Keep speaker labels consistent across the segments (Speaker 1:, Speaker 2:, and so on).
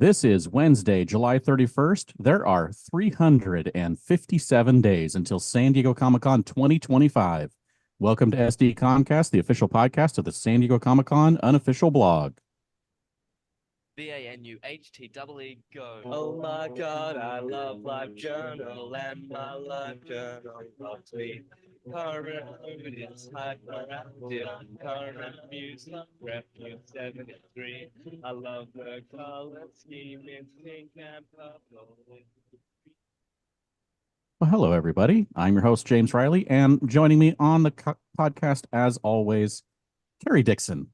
Speaker 1: This is Wednesday, July 31st. There are 357 days until San Diego Comic-Con 2025. Welcome to SDConCast, the official podcast of the San Diego Comic-Con unofficial blog.
Speaker 2: BANUHTEE go. Oh my God, I love Live Journal and my Live Journal loves me. Current is hyperactive, current music, refuge 73. I love the color scheme in pink and purple.
Speaker 1: Well, hello, everybody. I'm your host, James Riley, and joining me on the podcast, as always, Carrie Dixon.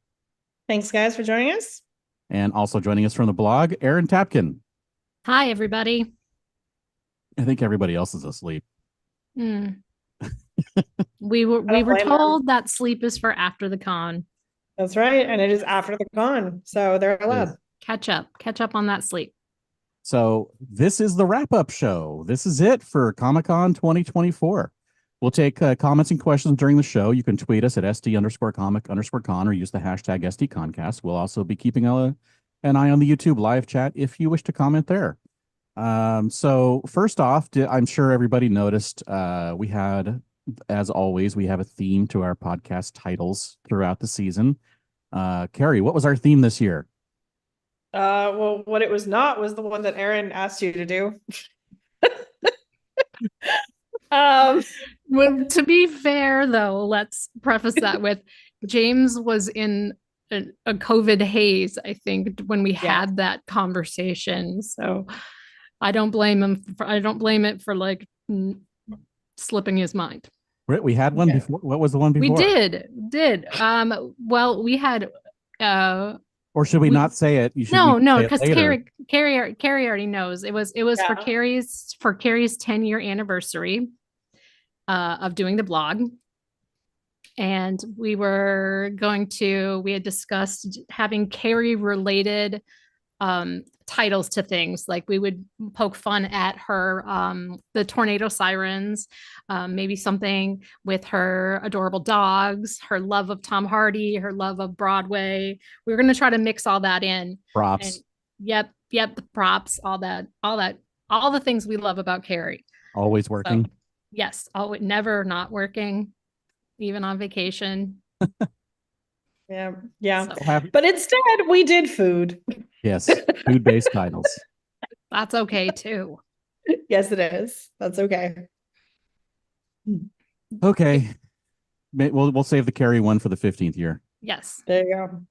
Speaker 3: Thanks, guys, for joining us.
Speaker 1: And also joining us from the blog, Aaron Tapkin.
Speaker 4: Hi, everybody.
Speaker 1: I think everybody else is asleep.
Speaker 4: We were told that sleep is for after the con.
Speaker 3: That's right, and it is after the con, so they're allowed.
Speaker 4: Catch up on that sleep.
Speaker 1: So this is the wrap-up show. This is it for Comic-Con 2024. We'll take comments and questions during the show. You can tweet us at SD_comic_con or use the hashtag SDConCast. We'll also be keeping an eye on the YouTube live chat if you wish to comment there. So first off, I'm sure everybody noticed we had, as always, we have a theme to our podcast titles throughout the season. Carrie, what was our theme this year?
Speaker 3: Well, what it was not was the one that Aaron asked you to do.
Speaker 4: Well, to be fair, though, let's preface that with James was in a COVID haze, I think, when we had that conversation. So I don't blame him. I don't blame it for like slipping his mind.
Speaker 1: We had one before. What was the one before?
Speaker 4: We did. Well, we had.
Speaker 1: Or should we not say it?
Speaker 4: No, because Carrie already knows. It was for Carrie's 10-year anniversary of doing the blog. And we had discussed having Carrie related titles to things. Like we would poke fun at her, the tornado sirens, maybe something with her adorable dogs, her love of Tom Hardy, her love of Broadway. We were going to try to mix all that in.
Speaker 1: Props.
Speaker 4: And the props, all the things we love about Carrie.
Speaker 1: Always working.
Speaker 4: So, yes. Never not working, even on vacation.
Speaker 3: Yeah.
Speaker 1: So,
Speaker 3: but instead we did food.
Speaker 1: Yes, food-based titles.
Speaker 4: That's okay too.
Speaker 3: Yes, it is. That's okay.
Speaker 1: Okay. We'll save the Carrie one for the 15th year.
Speaker 4: Yes.
Speaker 3: There you go.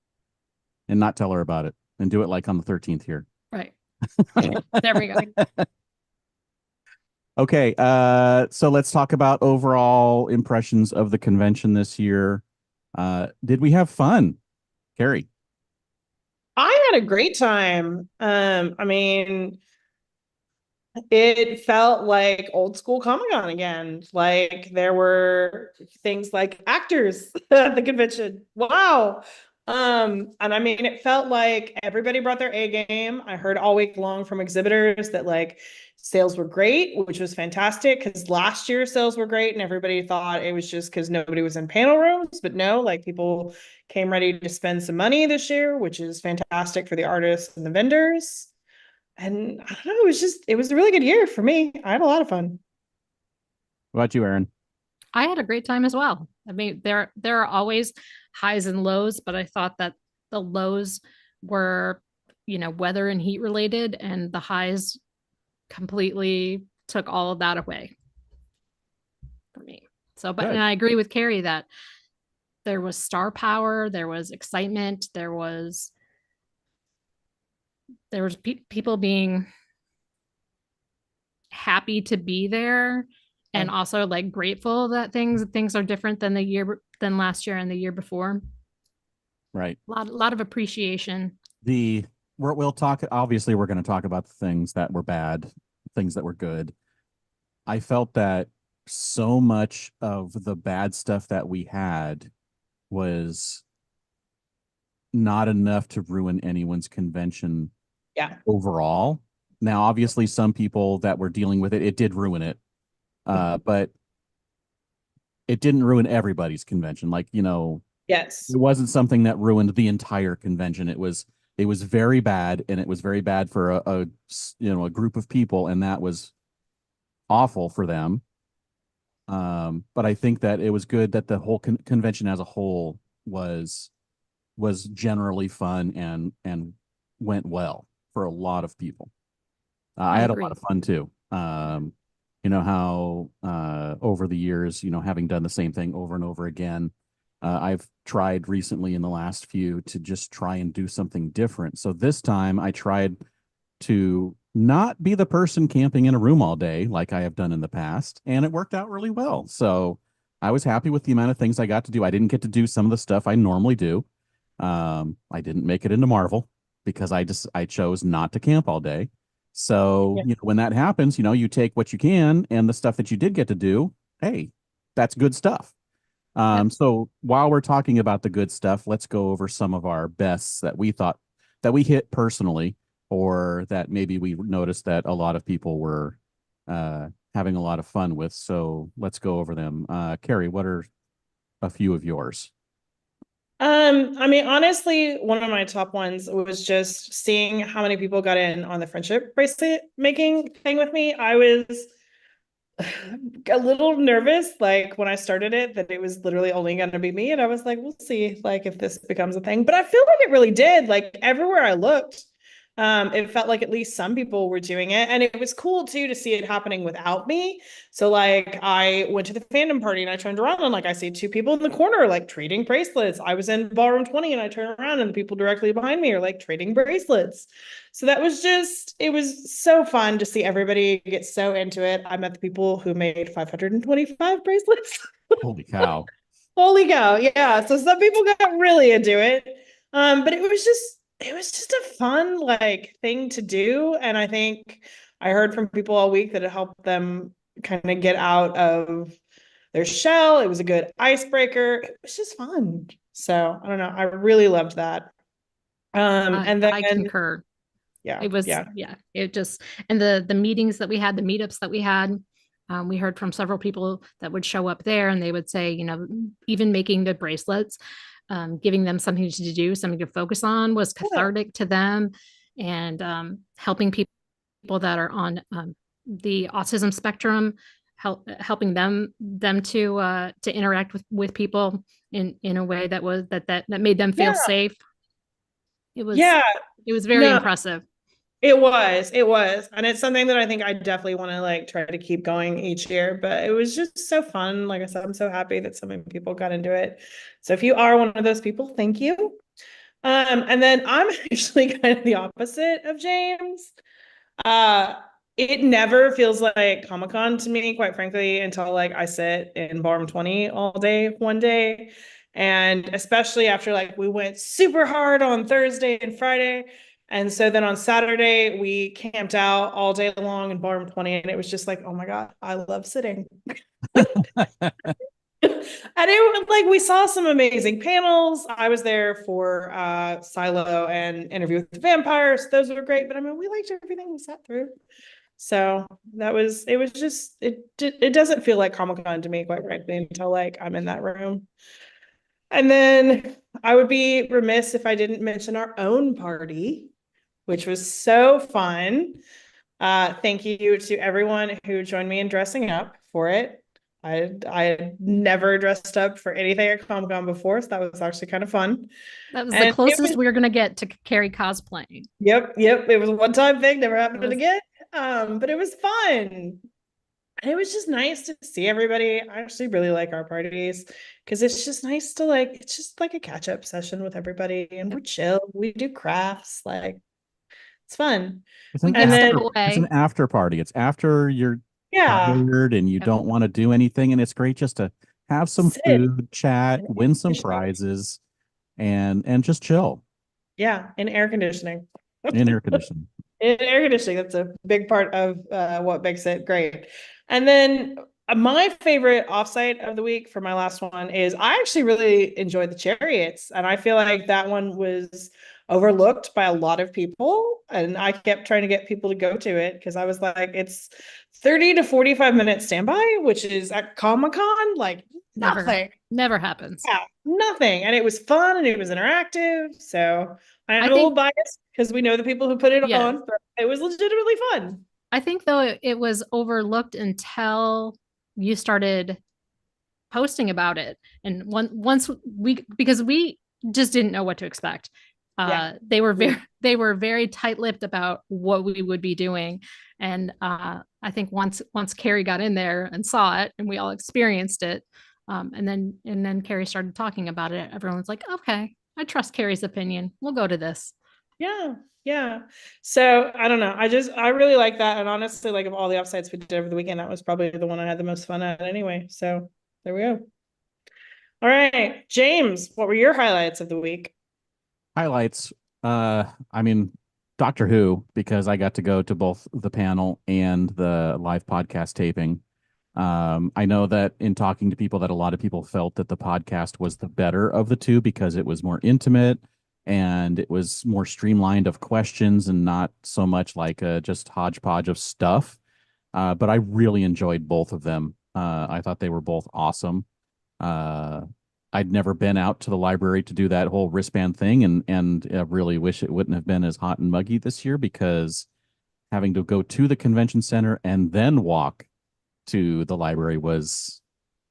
Speaker 1: And not tell her about it. And do it like on the 13th year.
Speaker 4: Right. There we go.
Speaker 1: Okay. So let's talk about overall impressions of the convention this year. Did we have fun? Carrie?
Speaker 3: I had a great time. I mean, it felt like old school Comic-Con again. Like there were things like actors at the convention. Wow. And I mean, it felt like everybody brought their A game. I heard all week long from exhibitors that like sales were great, which was fantastic because last year sales were great and everybody thought it was just because nobody was in panel rooms. But no, like people came ready to spend some money this year, which is fantastic for the artists and the vendors. And I don't know, it was a really good year for me. I had a lot of fun.
Speaker 1: What about you, Aaron?
Speaker 4: I had a great time as well. I mean, there are always highs and lows, but I thought that the lows were, weather and heat related, and the highs completely took all of that away for me. So, and I agree with Carrie that there was star power, there was excitement, there was people being happy to be there. And also like grateful that things are different than last year and the year before.
Speaker 1: Right.
Speaker 4: A lot of appreciation.
Speaker 1: We'll talk. Obviously, we're going to talk about the things that were bad, things that were good. I felt that so much of the bad stuff that we had was not enough to ruin anyone's convention. Overall. Now, obviously, some people that were dealing with it did ruin it. But it didn't ruin everybody's convention. Like,
Speaker 3: yes,
Speaker 1: it wasn't something that ruined the entire convention. It was It was very bad, and it was very bad for a group of people, and that was awful for them. But I think that it was good that the whole convention as a whole was generally fun and went well for a lot of people. I had a lot of fun too. You know how over the years, having done the same thing over and over again, I've tried recently in the last few to just try and do something different. So this time I tried to not be the person camping in a room all day like I have done in the past, and it worked out really well. So I was happy with the amount of things I got to do. I didn't get to do some of the stuff I normally do. I didn't make it into Marvel because I chose not to camp all day. So, when that happens, you take what you can, and the stuff that you did get to do, hey, that's good stuff. So while we're talking about the good stuff, let's go over some of our bests that we thought that we hit personally, or that maybe we noticed that a lot of people were having a lot of fun with. So let's go over them. Carrie, what are a few of yours?
Speaker 3: I mean, honestly, one of my top ones was just seeing how many people got in on the friendship bracelet making thing with me. I was a little nervous, like when I started it, that it was literally only going to be me. And I was like, we'll see, like if this becomes a thing. But I feel like it really did. Like everywhere I looked, it felt like at least some people were doing it. And it was cool too to see it happening without me. So like I went to the fandom party and I turned around and like I see two people in the corner like trading bracelets. I was in ballroom 20 and I turn around and the people directly behind me are like trading bracelets. So that was it was so fun to see everybody get so into it. I met the people who made 525 bracelets.
Speaker 1: Holy cow.
Speaker 3: Holy cow. Yeah. So some people got really into it. But it was just a fun like thing to do. And I think I heard from people all week that it helped them kind of get out of their shell. It was a good icebreaker. It was just fun. So I don't know. I really loved that. And then
Speaker 4: I concur.
Speaker 3: Yeah.
Speaker 4: It was, it just, and the meetings that we had, the meetups that we had, we heard from several people that would show up there and they would say, even making the bracelets, giving them something to do, something to focus on was cathartic to them, and helping people that are on the autism spectrum, helping them to interact with people in a way that made them feel safe. It was very impressive.
Speaker 3: It was. And it's something that I think I definitely want to like try to keep going each year, but it was just so fun. Like I said, I'm so happy that so many people got into it. So if you are one of those people, thank you. And then I'm actually kind of the opposite of James. It never feels like Comic-Con to me, quite frankly, until like I sit in Borm 20 all day, one day. And especially after like we went super hard on Thursday and Friday. And so then on Saturday, we camped out all day long in Borm 20. And it was just like, oh my God, I love sitting. And it was like we saw some amazing panels. I was there for Silo and Interview with the Vampires. Those were great. But I mean, we liked everything we sat through. So it doesn't feel like Comic-Con to me, quite frankly, until like I'm in that room. And then I would be remiss if I didn't mention our own party, which was so fun. Thank you to everyone who joined me in dressing up for it. I had never dressed up for anything at Comic-Con before, so that was actually kind of fun.
Speaker 4: That was the closest we were going to get to Carrie cosplaying.
Speaker 3: Yep. It was a one-time thing, never happened again. But it was fun. And it was just nice to see everybody. I actually really like our parties because it's just nice to like, it's just like a catch-up session with everybody, and we're chill. We do crafts, like it's fun.
Speaker 1: It's an after party. It's after you're tired and you don't want to do anything, and it's great just to have some food, chat, win some prizes, and just chill.
Speaker 3: Yeah, in air conditioning.
Speaker 1: In air conditioning.
Speaker 3: In air conditioning, that's a big part of what makes it great. And then my favorite offsite of the week for my last one is I actually really enjoyed the chariots, and I feel like that one was overlooked by a lot of people. And I kept trying to get people to go to it because I was like, it's 30 to 45 minute standby, which is at Comic-Con, like nothing.
Speaker 4: Never happens.
Speaker 3: Yeah, nothing. And it was fun and it was interactive. So I'm
Speaker 4: I
Speaker 3: a little
Speaker 4: think-
Speaker 3: biased because we know the people who put it
Speaker 4: Yeah.
Speaker 3: on, but it was legitimately fun.
Speaker 4: I think though it was overlooked until you started posting about it. And once because we just didn't know what to expect. They were very tight-lipped about what we would be doing. And I think once Carrie got in there and saw it and we all experienced it, and then Carrie started talking about it, everyone was like, okay, I trust Carrie's opinion. We'll go to this.
Speaker 3: Yeah. So I don't know. I really like that. And honestly, like of all the offsites we did over the weekend, that was probably the one I had the most fun at anyway. So there we go. All right, James, what were your highlights of the week?
Speaker 1: Highlights. I mean, Doctor Who, because I got to go to both the panel and the live podcast taping. I know that in talking to people that a lot of people felt that the podcast was the better of the two because it was more intimate and it was more streamlined of questions and not so much like a just hodgepodge of stuff. But I really enjoyed both of them. I thought they were both awesome. I'd never been out to the library to do that whole wristband thing, and I really wish it wouldn't have been as hot and muggy this year because having to go to the convention center and then walk to the library was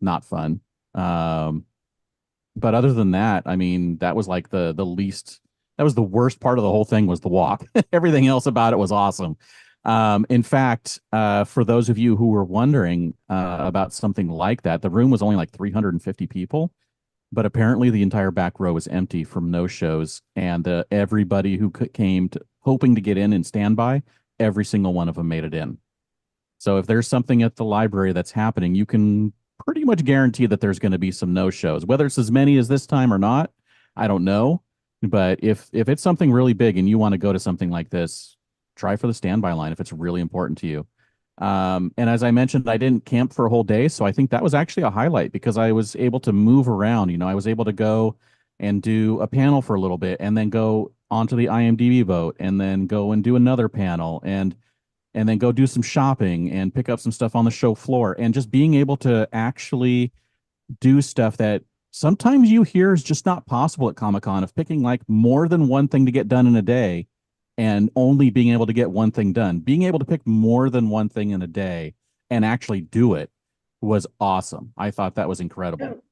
Speaker 1: not fun. But other than that, I mean, that was like that was the worst part of the whole thing was the walk. Everything else about it was awesome. In fact, for those of you who were wondering about something like that, the room was only like 350 people, but apparently the entire back row was empty from no shows, and everybody who came hoping to get in and standby, every single one of them made it in. So if there's something at the library that's happening, you can pretty much guarantee that there's going to be some no shows. Whether it's as many as this time or not, I don't know. But if it's something really big and you want to go to something like this, try for the standby line if it's really important to you. And as I mentioned, I didn't camp for a whole day, so I think that was actually a highlight because I was able to move around. You know, I was able to go and do a panel for a little bit and then go onto the IMDb boat and then go and do another panel and then go do some shopping and pick up some stuff on the show floor, and just being able to actually do stuff that sometimes you hear is just not possible at Comic-Con, of picking like more than one thing to get done in a day and only being able to get one thing done. Being able to pick more than one thing in a day and actually do it was awesome. I thought that was incredible.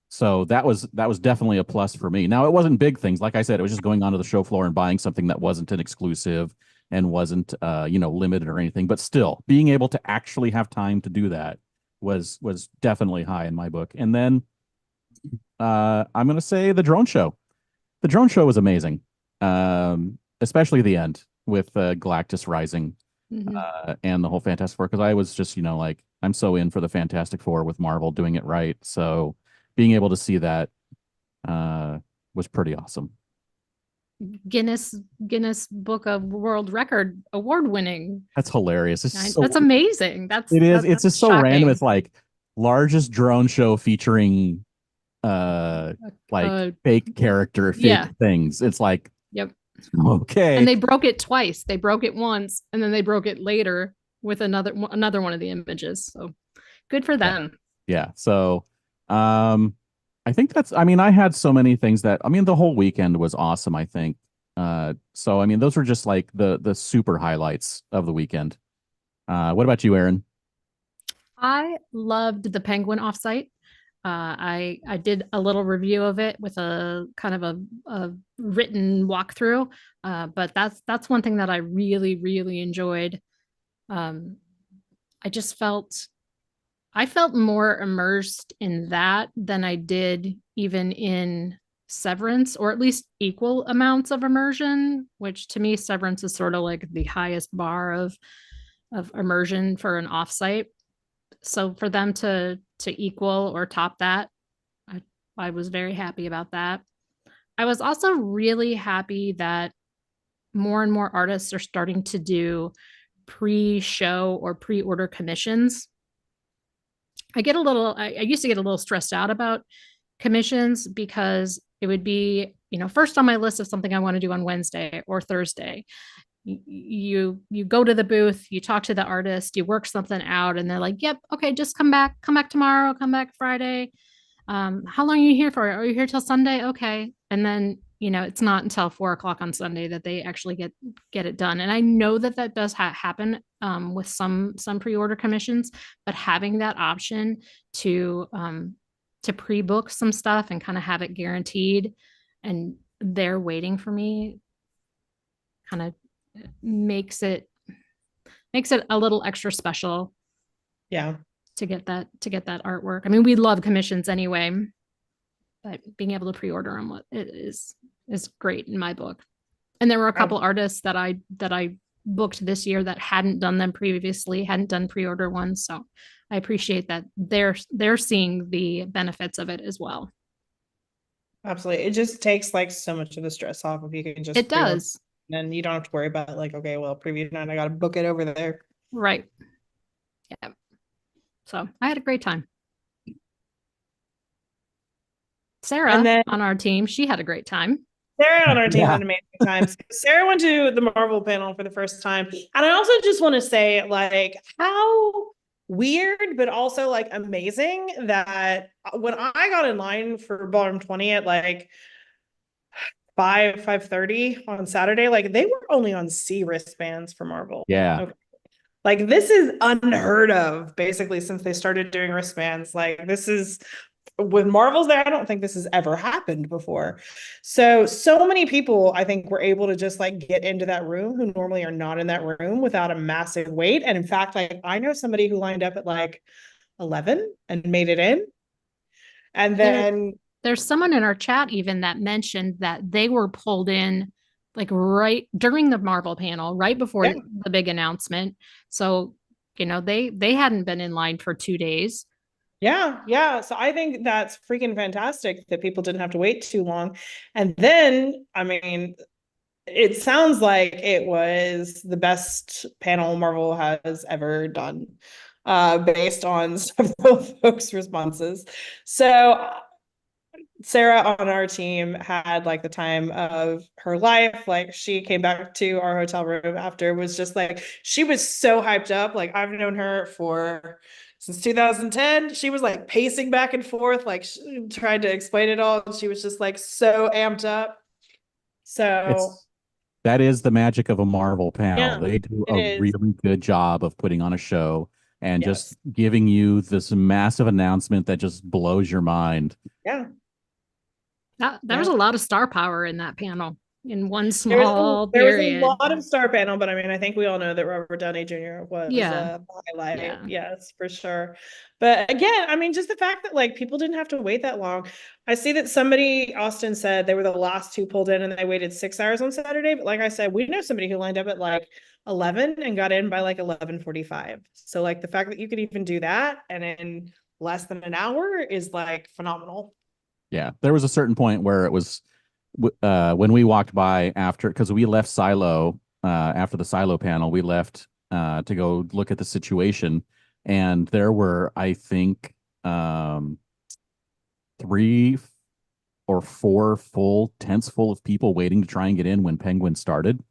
Speaker 1: So that was definitely a plus for me. Now, it wasn't big things. Like I said, it was just going onto the show floor and buying something that wasn't an exclusive and wasn't limited or anything. But still, being able to actually have time to do that was definitely high in my book. And then I'm going to say the drone show. The drone show was amazing, especially the end with Galactus Rising and the whole Fantastic Four, because I was just, like, I'm so in for the Fantastic Four with Marvel doing it right. So being able to see that was pretty awesome.
Speaker 4: Guinness Book of World Record award winning.
Speaker 1: That's hilarious.
Speaker 4: That's amazing.
Speaker 1: It's just so
Speaker 4: shocking.
Speaker 1: random. It's like largest drone show featuring fake character, fake things. It's like,
Speaker 4: yep.
Speaker 1: Okay.
Speaker 4: And they broke it twice. They broke it once and then they broke it later with another one of the images. So good for them.
Speaker 1: Yeah. So I think I had so many things the whole weekend was awesome, I think. So those were just like the super highlights of the weekend. What about you, Erin?
Speaker 4: I loved the Penguin offsite. I did a little review of it with a kind of a written walkthrough. But that's one thing that I really, really enjoyed. I felt more immersed in that than I did even in Severance, or at least equal amounts of immersion, which to me, Severance is sort of like the highest bar of immersion for an offsite. So for them to equal or top that, I was very happy about that. I was also really happy that more and more artists are starting to do pre-show or pre-order commissions. I used to get a little stressed out about commissions because it would be, first on my list of something I want to do on Wednesday or Thursday. You go to the booth, you talk to the artist, you work something out, and they're like, yep, okay, just come back tomorrow, come back Friday. How long are you here for? Are you here till Sunday? Okay. And then, it's not until 4 o'clock on Sunday that they actually get it done. And I know that does happen with some pre-order commissions, but having that option to pre-book some stuff and kind of have it guaranteed and they're waiting for me kind of makes it a little extra special.
Speaker 3: Yeah.
Speaker 4: To get that artwork. I mean, we love commissions anyway, but being able to pre-order them is great in my book. And there were a couple artists that I booked this year that hadn't done them previously, hadn't done pre-order ones. So I appreciate that they're seeing the benefits of it as well.
Speaker 3: Absolutely. It just takes like so much of the stress off if you can just.
Speaker 4: It does.
Speaker 3: And you don't have to worry about like, okay, well, preview night, I got to book it over there.
Speaker 4: Right. Yeah. So I had a great time. Sarah on our team, she had a great time.
Speaker 3: Sarah on our team had an amazing time. Sarah went to the Marvel panel for the first time. And I also just want to say like how weird, but also like amazing that when I got in line for Borm 20 at like 5:30 on Saturday, like they were only on C wristbands for Marvel.
Speaker 1: Yeah.
Speaker 3: Okay. Like this is unheard of basically since they started doing wristbands. Like this is with Marvel's there. I don't think this has ever happened before. So many people I think were able to just like get into that room who normally are not in that room without a massive wait. And in fact, like I know somebody who lined up at like 11 and made it in. And then
Speaker 4: there's someone in our chat even that mentioned that they were pulled in like right during the Marvel panel, right before the big announcement. So, they hadn't been in line for 2 days.
Speaker 3: Yeah. So I think that's freaking fantastic that people didn't have to wait too long. And then, I mean, it sounds like it was the best panel Marvel has ever done, based on several folks' responses. So Sarah on our team had like the time of her life. Like she came back to our hotel room after, was just like, she was so hyped up. Like I've known her since 2010. She was like pacing back and forth, like tried to explain it all. She was just like so amped up. So
Speaker 1: that is the magic of a Marvel panel.
Speaker 3: Yeah,
Speaker 1: they do a really good job of putting on a show and just giving you this massive announcement that just blows your mind.
Speaker 3: Yeah.
Speaker 4: There was a lot of star power in that panel in one small
Speaker 3: there
Speaker 4: period.
Speaker 3: was a lot of star panel, but I mean, I think we all know that Robert Downey Jr. was a highlight.
Speaker 4: Yeah.
Speaker 3: Yes, for sure. But again, I mean, just the fact that like people didn't have to wait that long. I see that Austin said they were the last two pulled in and they waited 6 hours on Saturday. But like I said, we know somebody who lined up at like 11 and got in by like 11:45. So like the fact that you could even do that and in less than an hour is like phenomenal.
Speaker 1: Yeah, there was a certain point where it was when we walked by after, because we left Silo after the Silo panel, we left to go look at the situation, and there were, I think, 3 or 4 full tents full of people waiting to try and get in when Penguin started.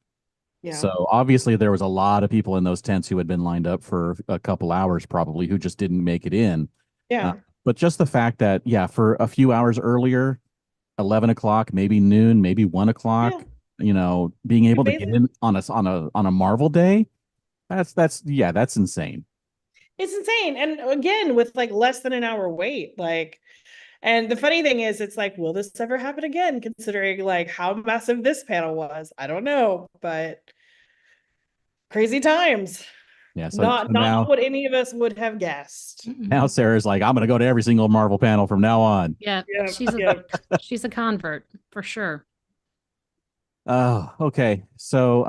Speaker 1: Yeah. So obviously there was a lot of people in those tents who had been lined up for a couple hours probably who just didn't make it in.
Speaker 3: Yeah.
Speaker 1: But just the fact that, for a few hours earlier, 11 o'clock, maybe noon, maybe 1 o'clock, being able to get in on a Marvel day, that's insane.
Speaker 3: It's insane. And again, with like less than an hour wait, like, and the funny thing is, it's like, will this ever happen again? Considering like how massive this panel was, I don't know, but crazy times.
Speaker 1: Yeah, so
Speaker 3: not what any of us would have guessed.
Speaker 1: Now Sarah's like, I'm going to go to every single Marvel panel from now on.
Speaker 4: Yeah, she's a convert for sure.
Speaker 1: Oh, okay. So,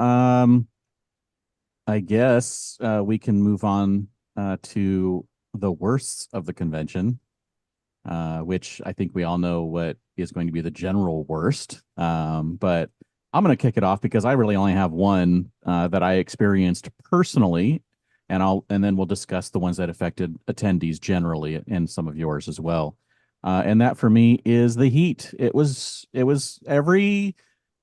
Speaker 1: I guess we can move on to the worsts of the convention, which I think we all know what is going to be the general worst. But I'm going to kick it off because I really only have one that I experienced personally. And then we'll discuss the ones that affected attendees generally and some of yours as well. And that for me is the heat. It was every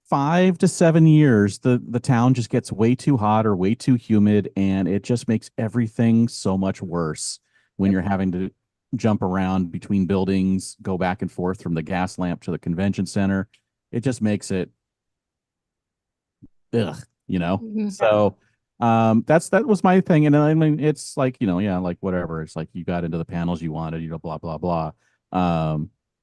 Speaker 1: 5 to 7 years, the town just gets way too hot or way too humid, and it just makes everything so much worse when you're having to jump around between buildings, go back and forth from the gas lamp to the convention center. It just makes it ugh, you know.
Speaker 4: Mhm.
Speaker 1: So that was my thing. And I mean it's like, yeah, like whatever. It's like you got into the panels you wanted, blah blah blah.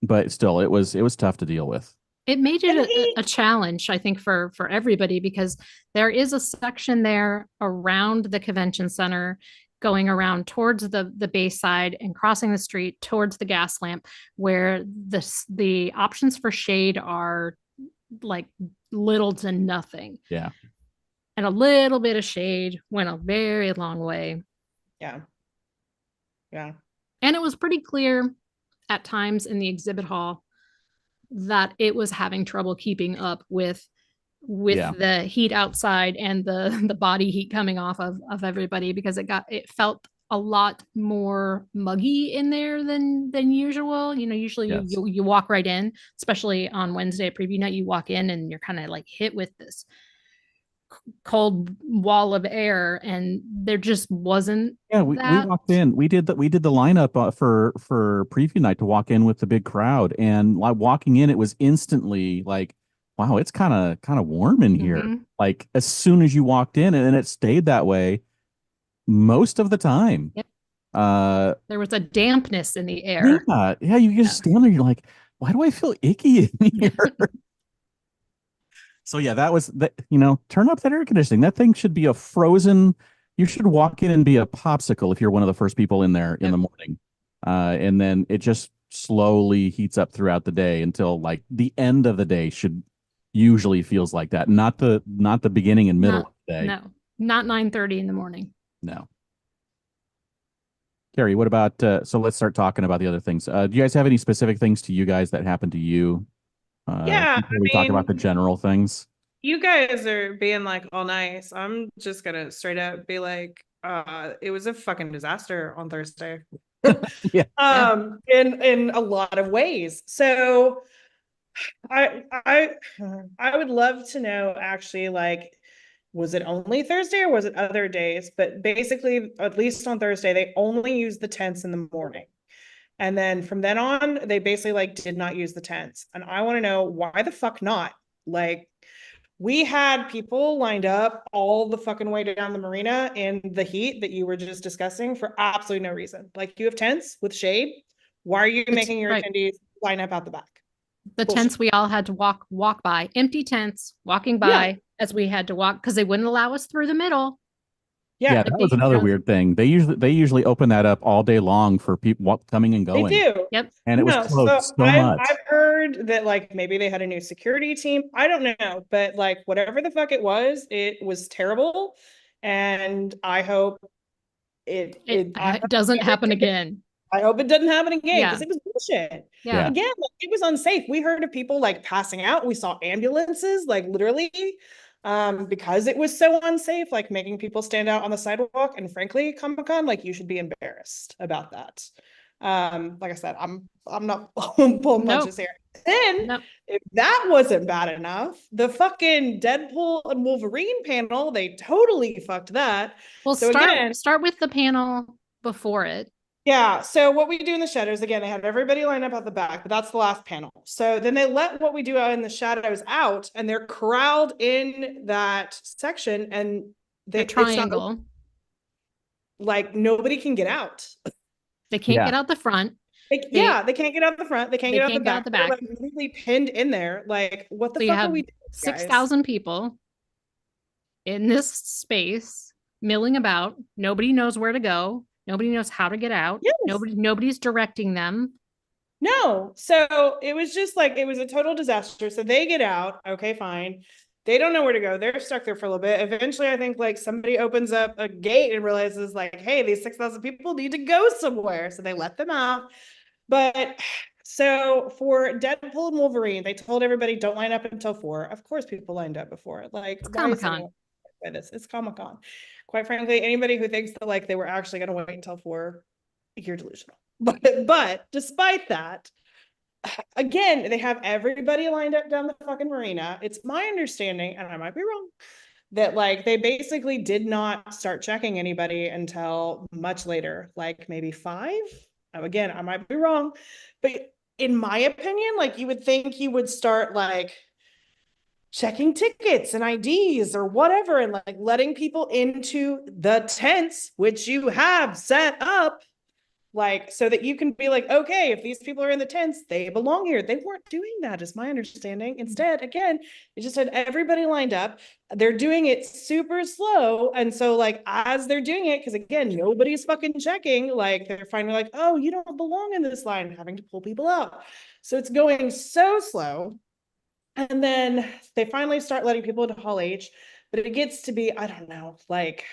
Speaker 1: But still it was tough to deal with.
Speaker 4: It made it a challenge, I think, for everybody, because there is a section there around the convention center going around towards the Bayside and crossing the street towards the gas lamp, where the options for shade are like little to nothing.
Speaker 1: Yeah.
Speaker 4: And a little bit of shade went a very long way.
Speaker 3: Yeah. Yeah.
Speaker 4: And it was pretty clear at times in the exhibit hall that it was having trouble keeping up with the heat outside and the body heat coming off of everybody, because it felt a lot more muggy in there than usual. Usually
Speaker 1: Yes.
Speaker 4: you walk right in, especially on Wednesday at preview night, you walk in and you're kind of like hit with this cold wall of air, and there just wasn't.
Speaker 1: We walked in. We did the lineup for preview night to walk in with the big crowd, and like walking in, it was instantly like, wow, it's kind of warm in here.
Speaker 4: Mm-hmm.
Speaker 1: Like as soon as you walked in, and it stayed that way most of the time.
Speaker 4: Yep. There was a dampness in the air.
Speaker 1: Yeah, you just stand there, you're like, why do I feel icky in here? So yeah, that was that. Turn up that air conditioning. That thing should be a frozen. You should walk in and be a popsicle if you're one of the first people in there in the morning, and then it just slowly heats up throughout the day until like the end of the day should usually feels like that. Not the beginning and middle of the day.
Speaker 4: No, not 9:30 in the morning.
Speaker 1: No. Carrie, what about? So let's start talking about the other things. Do you guys have any specific things to you guys that happened to you? Before we talk about the general things.
Speaker 3: You guys are being like all nice. I'm just gonna straight up be like, it was a fucking disaster on Thursday.
Speaker 1: Yeah.
Speaker 3: In a lot of ways. So I would love to know actually, like, was it only Thursday or was it other days? But basically, at least on Thursday, they only used the tents in the morning. And then from then on, they basically like did not use the tents. And I want to know why the fuck not? Like, we had people lined up all the fucking way down the marina in the heat that you were just discussing for absolutely no reason. Like, you have tents with shade. Why are you making your attendees line up out the back?
Speaker 4: The tents we all had to walk by, empty tents, walking by as we had to walk, because they wouldn't allow us through the middle.
Speaker 1: Yeah, that was another weird thing. They usually open that up all day long for people coming and going.
Speaker 3: They do.
Speaker 4: Yep.
Speaker 1: And it was closed so much.
Speaker 3: I've heard that like maybe they had a new security team. I don't know, but like whatever the fuck it was terrible. And I hope it
Speaker 4: doesn't happen again.
Speaker 3: I hope it doesn't happen again, because it was bullshit.
Speaker 4: Yeah.
Speaker 3: Again, like, it was unsafe. We heard of people like passing out. We saw ambulances, like literally, because it was so unsafe, like making people stand out on the sidewalk. And frankly, Comic-Con, like, you should be embarrassed about that. Like I said, I'm not pulling punches here. Then if that wasn't bad enough, the fucking Deadpool and Wolverine panel, they totally fucked that.
Speaker 4: Well, so start with the panel before it.
Speaker 3: Yeah. So what we do in the shadows, again, they have everybody line up at the back, but that's the last panel. So then they let what we do out in the shadows out, and they're corralled in that section, and they
Speaker 4: triangle.
Speaker 3: Like nobody can get out.
Speaker 4: They can't get out the front.
Speaker 3: They can't get out the front. They can't get out the back. They're like completely pinned in there. Like, what the fuck are we doing,
Speaker 4: 6,000 people in this space milling about. Nobody knows where to go. Nobody knows how to get out.
Speaker 3: Yes.
Speaker 4: Nobody's directing them.
Speaker 3: No. So it was just like, it was a total disaster. So they get out. Okay, fine. They don't know where to go. They're stuck there for a little bit. Eventually, I think like somebody opens up a gate and realizes like, hey, these 6,000 people need to go somewhere. So they let them out. But so for Deadpool and Wolverine, they told everybody don't line up until 4. Of course, people lined up before. Like,
Speaker 4: it's Comic-Con.
Speaker 3: It's Comic-Con. Quite frankly, anybody who thinks that like they were actually going to wait until 4, you're delusional. But despite that, again, they have everybody lined up down the fucking marina. It's my understanding, and I might be wrong, that like they basically did not start checking anybody until much later, like maybe 5. Now, again, I might be wrong, but in my opinion, like you would think you would start like checking tickets and IDs or whatever, and like letting people into the tents, which you have set up, like so that you can be like, okay, if these people are in the tents, they belong here. They weren't doing that, is my understanding. Instead, again, they just had everybody lined up. They're doing it super slow. And so like as they're doing it, because again, nobody's fucking checking, like they're finally like, oh, you don't belong in this line, having to pull people out. So it's going so slow. And then they finally start letting people into Hall H, but it gets to be, I don't know, like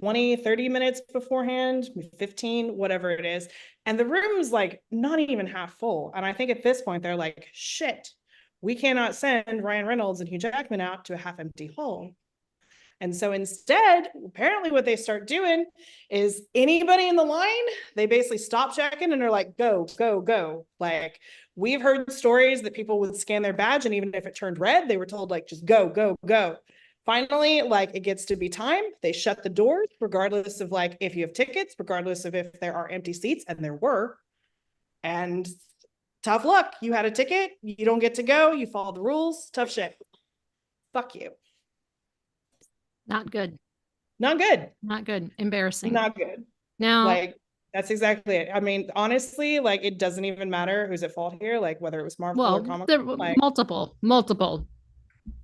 Speaker 3: 20, 30 minutes beforehand, 15, whatever it is. And the room's like not even half full. And I think at this point, they're like, shit, we cannot send Ryan Reynolds and Hugh Jackman out to a half empty hall. And so instead, apparently what they start doing is anybody in the line, they basically stop checking and they're like, go, go, go. Like we've heard stories that people would scan their badge, and even if it turned red, they were told like, just go, go, go. Finally, like it gets to be time. They shut the doors, regardless of like if you have tickets, regardless of if there are empty seats, and there were. And tough luck. You had a ticket. You don't get to go. You follow the rules. Tough shit. Fuck you.
Speaker 4: Not good.
Speaker 3: Not good.
Speaker 4: Not good. Embarrassing.
Speaker 3: Not good.
Speaker 4: Now,
Speaker 3: Like that's exactly it. I mean, honestly, like it doesn't even matter who's at fault here, like whether it was Marvel or
Speaker 4: well,
Speaker 3: Comic.
Speaker 4: there were
Speaker 3: Like,
Speaker 4: multiple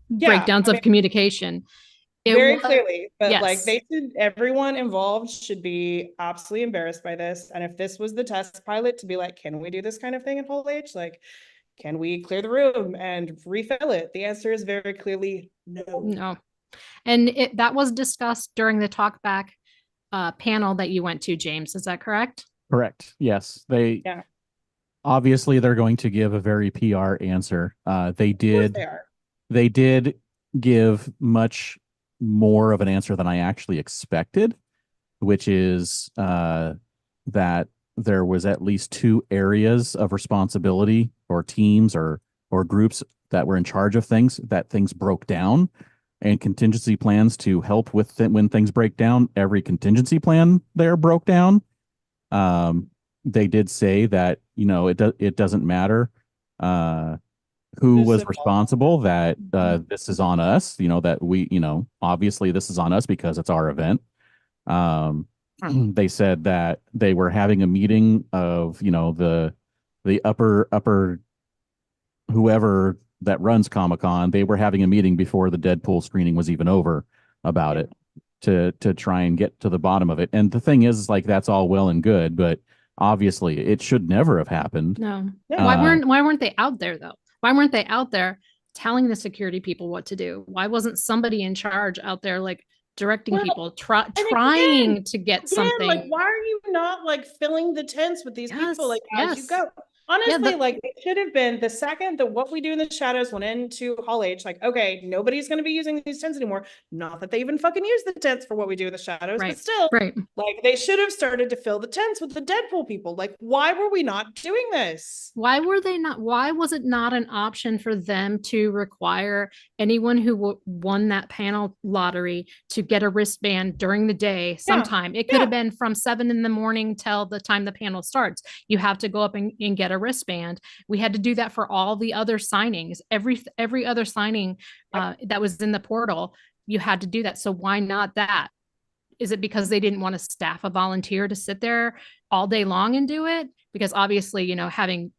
Speaker 3: yeah,
Speaker 4: breakdowns
Speaker 3: I
Speaker 4: of
Speaker 3: mean,
Speaker 4: communication.
Speaker 3: very clearly, but
Speaker 4: yes.
Speaker 3: like they should, everyone involved should be absolutely embarrassed by this. And if this was the test pilot to be like, can we do this kind of thing in Hall H? Like, can we clear the room and refill it? The answer is very clearly no.
Speaker 4: No. And that was discussed during the talkback panel that you went to, James. Is that correct?
Speaker 1: Correct. Yes. Obviously they're going to give a very PR answer. They did give much more of an answer than I actually expected, which is that there was at least 2 areas of responsibility or teams or groups that were in charge of things, that things broke down, and contingency plans to help with when things break down. Every contingency plan there broke down. They did say that, it doesn't matter who was responsible, that this is on us, that we, obviously this is on us because it's our event. They said that they were having a meeting of, the upper whoever that runs Comic-Con. They were having a meeting before the Deadpool screening was even over about it to try and get to the bottom of it. And the thing is, like, that's all well and good, but obviously it should never have happened.
Speaker 4: No. Why weren't they out there though? Why weren't they out there telling the security people what to do? Why wasn't somebody in charge out there like directing people, trying to get something?
Speaker 3: Like, why are you not like filling the tents with these people like as you go? Honestly, like it should have been the second that what we do in the shadows went into Hall H, like, okay, nobody's going to be using these tents anymore. Not that they even fucking use the tents for what we do in the shadows, but still, like they should have started to fill the tents with the Deadpool people. Like, why were we not doing this?
Speaker 4: Why was it not an option for them to require anyone who won that panel lottery to get a wristband during the day sometime? It could have been from 7 a.m. till the time the panel starts. You have to go up and get a wristband. We had to do that for all the other signings. Every other signing that was in the portal, you had to do that. So why not that? Is it because they didn't want to staff a volunteer to sit there all day long and do it? Because obviously, having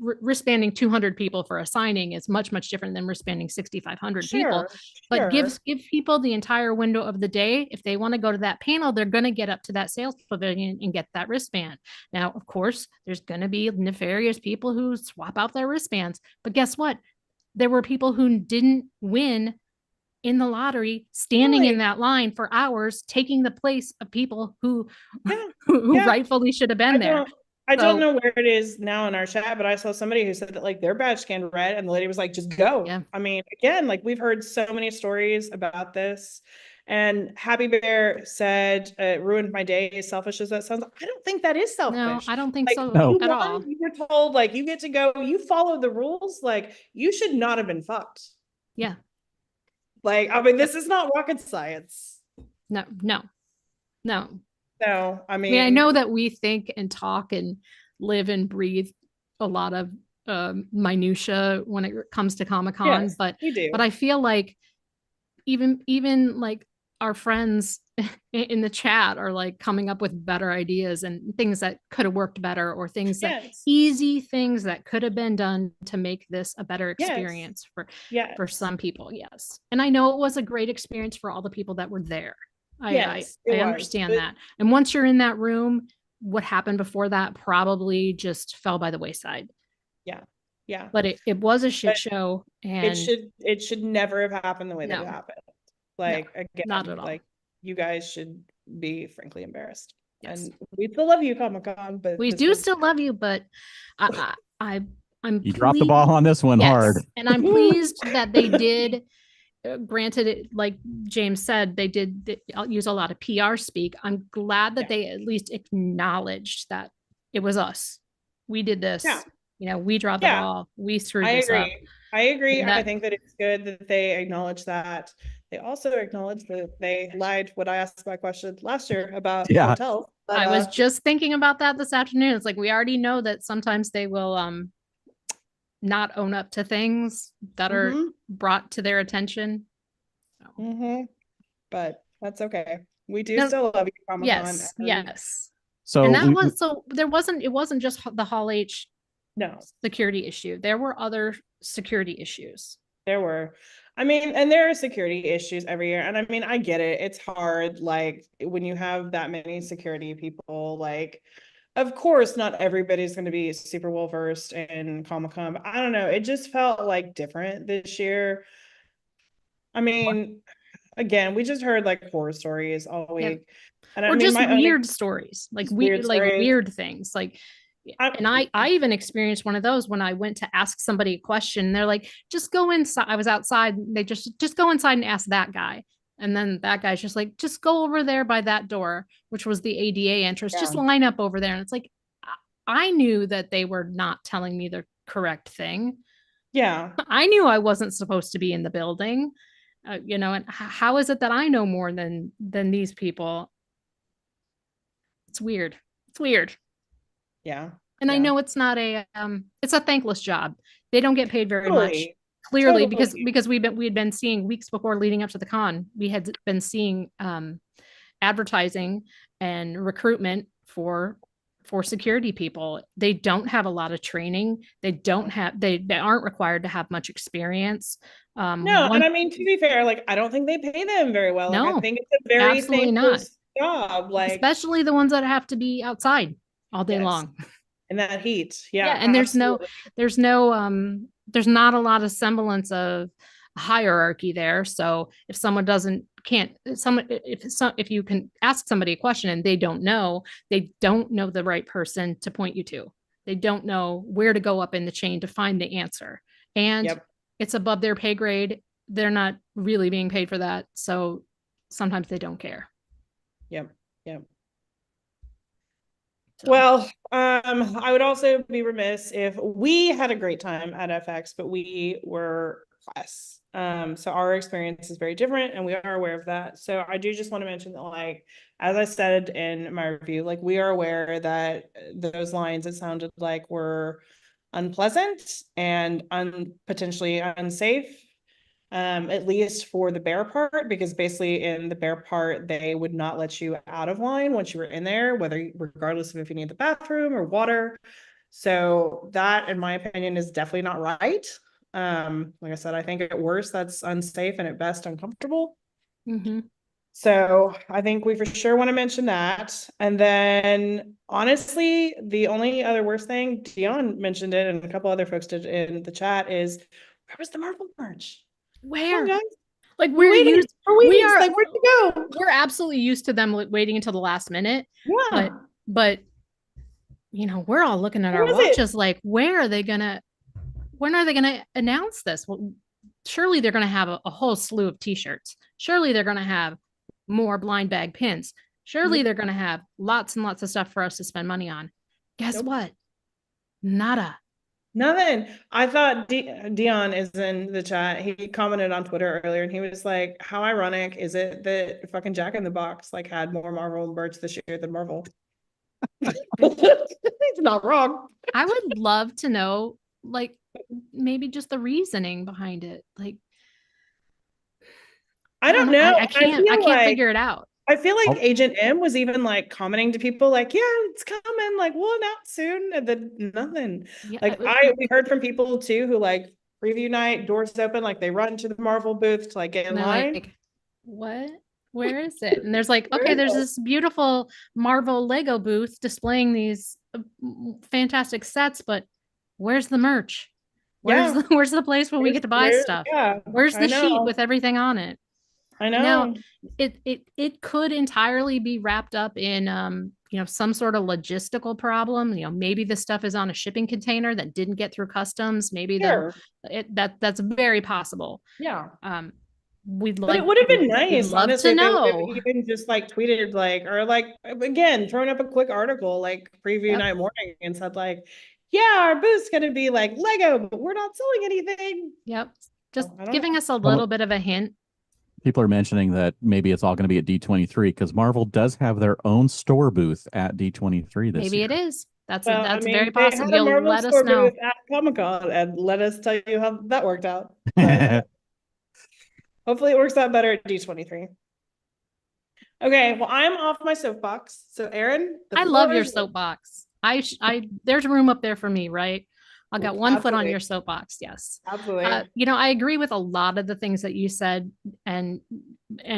Speaker 4: wristbanding 200 people for a signing is much, much different than wristbanding 6,500 people. But give people the entire window of the day. If they want to go to that panel, they're going to get up to that sales pavilion and get that wristband. Now, of course, there's going to be nefarious people who swap out their wristbands. But guess what? There were people who didn't win in the lottery, standing in that line for hours, taking the place of people who rightfully should have been there.
Speaker 3: I don't know where it is now in our chat, but I saw somebody who said that like their badge scanned red and the lady was like, just go. I mean, again, like we've heard so many stories about this. And Happy Bear said, it ruined my day, as selfish as that sounds. I don't think that is selfish.
Speaker 4: No, I don't think
Speaker 3: Like,
Speaker 4: so
Speaker 1: No.
Speaker 4: at all.
Speaker 3: You were told, like, you get to go, you follow the rules, like, you should not have been fucked.
Speaker 4: Yeah.
Speaker 3: Like, I mean, this is not rocket science.
Speaker 4: No.
Speaker 3: No, I
Speaker 4: I
Speaker 3: mean,
Speaker 4: mean, I know that we think and talk and live and breathe a lot of minutia when it comes to Comic-Con,
Speaker 3: yes,
Speaker 4: but
Speaker 3: we do.
Speaker 4: I feel like even like our friends in the chat are like coming up with better ideas and things that could have worked better, or things that easy things that could have been done to make this a better experience for some people. Yes. And I know it was a great experience for all the people that were there. I understand that. And once you're in that room, what happened before that probably just fell by the wayside.
Speaker 3: Yeah.
Speaker 4: But it was a shit show, and
Speaker 3: it should never have happened the way that it happened. Like, again,
Speaker 4: not at all.
Speaker 3: Like, you guys should be frankly embarrassed.
Speaker 4: Yes.
Speaker 3: And we still love you, Comic-Con, but
Speaker 4: we do still love you, but I'm
Speaker 1: you dropped the ball on this one hard.
Speaker 4: And I'm pleased that they did. Granted, it, like James said, I'll use a lot of PR speak. I'm glad that they at least acknowledged that it was us. We did this. You know, we dropped the ball. We screwed this up.
Speaker 3: I agree. I think that it's good that they acknowledge that. They also acknowledge that they lied when I asked my question last year about hotels. But,
Speaker 4: I was just thinking about that this afternoon. It's like, we already know that sometimes they will not own up to things that are brought to their attention.
Speaker 3: But that's okay. We do still love you, Comic-Con.
Speaker 4: Yes.
Speaker 1: So
Speaker 4: and it wasn't just the Hall H security issue. There were other security issues.
Speaker 3: There were. I mean, and there are security issues every year. And I mean, I get it. It's hard. Like, when you have that many security people, like, of course, not everybody's going to be super well versed in Comic-Con. But I don't know. It just felt like different this year. I mean, again, we just heard like horror stories all week. And
Speaker 4: or just weird stories, like weird things. Like, and I even experienced one of those when I went to ask somebody a question. They're like, just go inside. I was outside. They just go inside and ask that guy. And then that guy's just like, just go over there by that door, which was the ADA entrance. Just line up over there. And it's like, I knew that they were not telling me the correct thing.
Speaker 3: Yeah.
Speaker 4: I knew I wasn't supposed to be in the building. You know, and how is it that I know more than these people? It's weird.
Speaker 3: Yeah.
Speaker 4: And I know it's not it's a thankless job. They don't get paid very much. Clearly, because we had been seeing weeks before leading up to the con, we had been seeing advertising and recruitment for security people. They don't have a lot of training. They aren't required to have much experience.
Speaker 3: And I mean, to be fair, like, I don't think they pay them very well.
Speaker 4: No,
Speaker 3: like, I think it's a very thankless job. Like,
Speaker 4: especially the ones that have to be outside all day long.
Speaker 3: In that heat.
Speaker 4: And there's not a lot of semblance of hierarchy there. So if someone if you can ask somebody a question and they don't know the right person to point you to. They don't know where to go up in the chain to find the answer. And it's above their pay grade. They're not really being paid for that. So sometimes they don't care.
Speaker 3: Yep. Well, I would also be remiss if we had a great time at FX, but we were less. So our experience is very different, and we are aware of that. So I do just want to mention that, like, as I said in my review, like, we are aware that those lines, it sounded like, were unpleasant and potentially unsafe. At least for the bear part, because basically in the bear part, they would not let you out of line once you were in there, regardless of if you need the bathroom or water. So that, in my opinion, is definitely not right. Like I said, I think at worst that's unsafe, and at best uncomfortable. So I think we for sure want to mention that. And then, honestly, the only other worst thing, Dion mentioned it and a couple other folks did in the chat, is, where was the Marvel merch?
Speaker 4: Where?
Speaker 3: On,
Speaker 4: like we're used,
Speaker 3: we are like, where'd you go?
Speaker 4: We're absolutely used to them waiting until the last minute. But you know, we're all looking at our watches like, when are they gonna announce this? Well, surely they're gonna have a whole slew of t-shirts. Surely they're gonna have more blind bag pins. Surely they're going to have lots and lots of stuff for us to spend money on. Guess what? Nada.
Speaker 3: Nothing. I thought Dion is in the chat. He commented on Twitter earlier and he was like, how ironic is it that fucking Jack in the Box like had more Marvel merch this year than Marvel? He's not wrong.
Speaker 4: I would love to know, like, maybe just the reasoning behind it. Like,
Speaker 3: I don't know.
Speaker 4: I can't figure it out.
Speaker 3: I feel like Agent M was even like commenting to people like, yeah, it's coming, like we'll announce soon, and then nothing.
Speaker 4: Yeah,
Speaker 3: like we heard from people too who like preview night, doors open, like they run to the Marvel booth to like get in line.
Speaker 4: Like, what? Where is it? And there's like, okay, there's this beautiful Marvel Lego booth displaying these fantastic sets, but where's the merch? Where's the place where we get to buy stuff?
Speaker 3: Yeah,
Speaker 4: where's the sheet with everything on it?
Speaker 3: I know.
Speaker 4: Now, it could entirely be wrapped up in some sort of logistical problem. Maybe the stuff is on a shipping container that didn't get through customs. Maybe that's very possible.
Speaker 3: Yeah.
Speaker 4: It
Speaker 3: would have been nice, honestly,
Speaker 4: to know.
Speaker 3: Even just like tweeted like, or like again, throwing up a quick article like preview night morning and said like, yeah, our booth's gonna be like Lego, but we're not selling anything.
Speaker 4: Yep. Just giving us a little bit of a hint.
Speaker 1: People are mentioning that maybe it's all going to be at D23 because Marvel does have their own store booth at D23 this year.
Speaker 4: Maybe it is. That's very possible.
Speaker 3: You'll
Speaker 4: let us know
Speaker 3: at Comic-Con and let us tell you how that worked out. Hopefully it works out better at D23. Okay, well, I'm off my soapbox. So Aaron,
Speaker 4: I love your soapbox. There's room up there for me, right? I got one foot on your soapbox. Yes.
Speaker 3: Absolutely.
Speaker 4: I agree with a lot of the things that you said and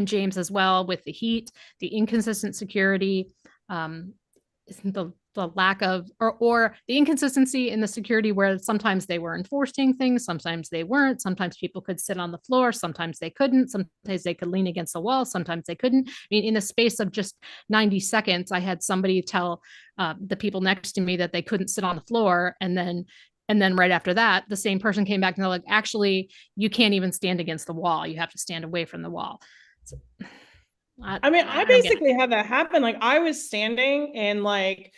Speaker 4: James as well, with the heat, the inconsistent security, the lack of, or the inconsistency in the security where sometimes they were enforcing things, sometimes they weren't, sometimes people could sit on the floor, sometimes they couldn't, sometimes they could lean against the wall, sometimes they couldn't. I mean, in the space of just 90 seconds, I had somebody tell the people next to me that they couldn't sit on the floor, and then right after that, the same person came back and they're like, actually, you can't even stand against the wall. You have to stand away from the wall. So,
Speaker 3: I basically had that happen. Like I was standing and like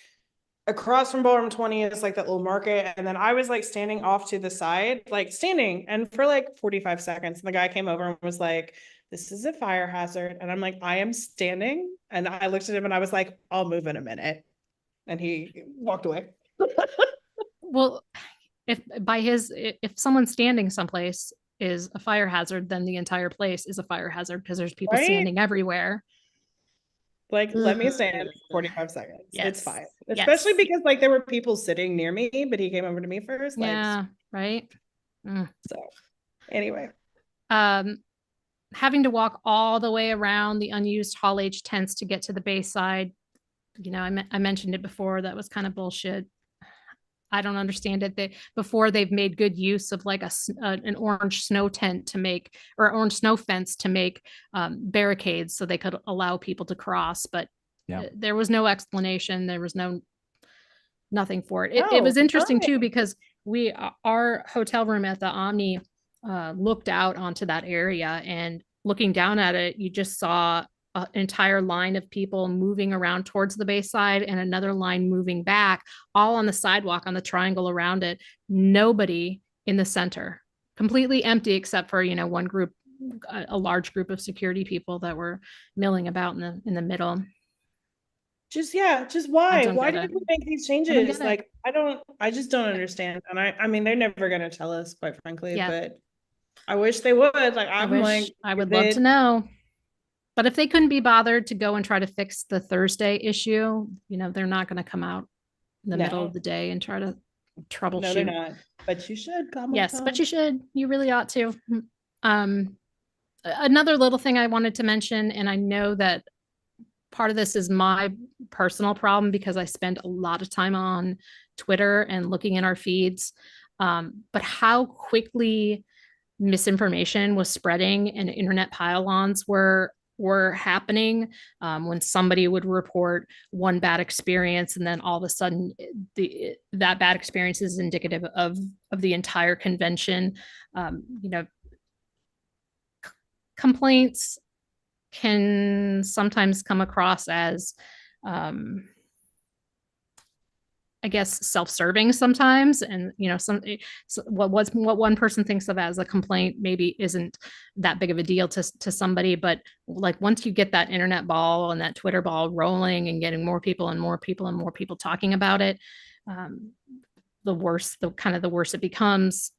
Speaker 3: across from Borm 20 is like that little market. And then I was like standing off to the side, like standing, and for like 45 seconds, and the guy came over and was like, this is a fire hazard. And I'm like, I am standing. And I looked at him and I was like, I'll move in a minute. And he walked away.
Speaker 4: Well, if someone standing someplace is a fire hazard, then the entire place is a fire hazard because there's people standing everywhere.
Speaker 3: Like, let me stand for 45 seconds.
Speaker 4: Yes.
Speaker 3: It's fine. Especially because like there were people sitting near me, but he came over to me first. Like,
Speaker 4: yeah, right.
Speaker 3: So anyway.
Speaker 4: Having to walk all the way around the unused Hall H tents to get to the Bayside. I mentioned it before. That was kind of bullshit. I don't understand it. They've made good use of like an orange snow tent to make, or orange snow fence to make barricades so they could allow people to cross. But there was no explanation. There was nothing for it. It was interesting too, because our hotel room at the Omni looked out onto that area, and looking down at it, you just saw an entire line of people moving around towards the Bayside and another line moving back, all on the sidewalk on the triangle around it. Nobody in the center, completely empty except for, one group, a large group of security people that were milling about in the middle.
Speaker 3: Just why? Why did we make these changes? Like, I just don't understand. And I mean, they're never going to tell us, quite frankly, but I wish they would. Like, I would
Speaker 4: love to know. But if they couldn't be bothered to go and try to fix the Thursday issue, they're not going to come out in the middle of the day and try to troubleshoot.
Speaker 3: No, they're not. But you should come.
Speaker 4: Yes, but you should. You really ought to. Another little thing I wanted to mention, and I know that part of this is my personal problem because I spend a lot of time on Twitter and looking in our feeds, but how quickly misinformation was spreading and internet pile-ons were happening when somebody would report one bad experience, and then all of a sudden that bad experience is indicative of the entire convention. Complaints can sometimes come across as, I guess, self-serving sometimes. And, what one person thinks of as a complaint maybe isn't that big of a deal to somebody. But like, once you get that internet ball and that Twitter ball rolling and getting more people and more people and more people talking about it, the worse it becomes.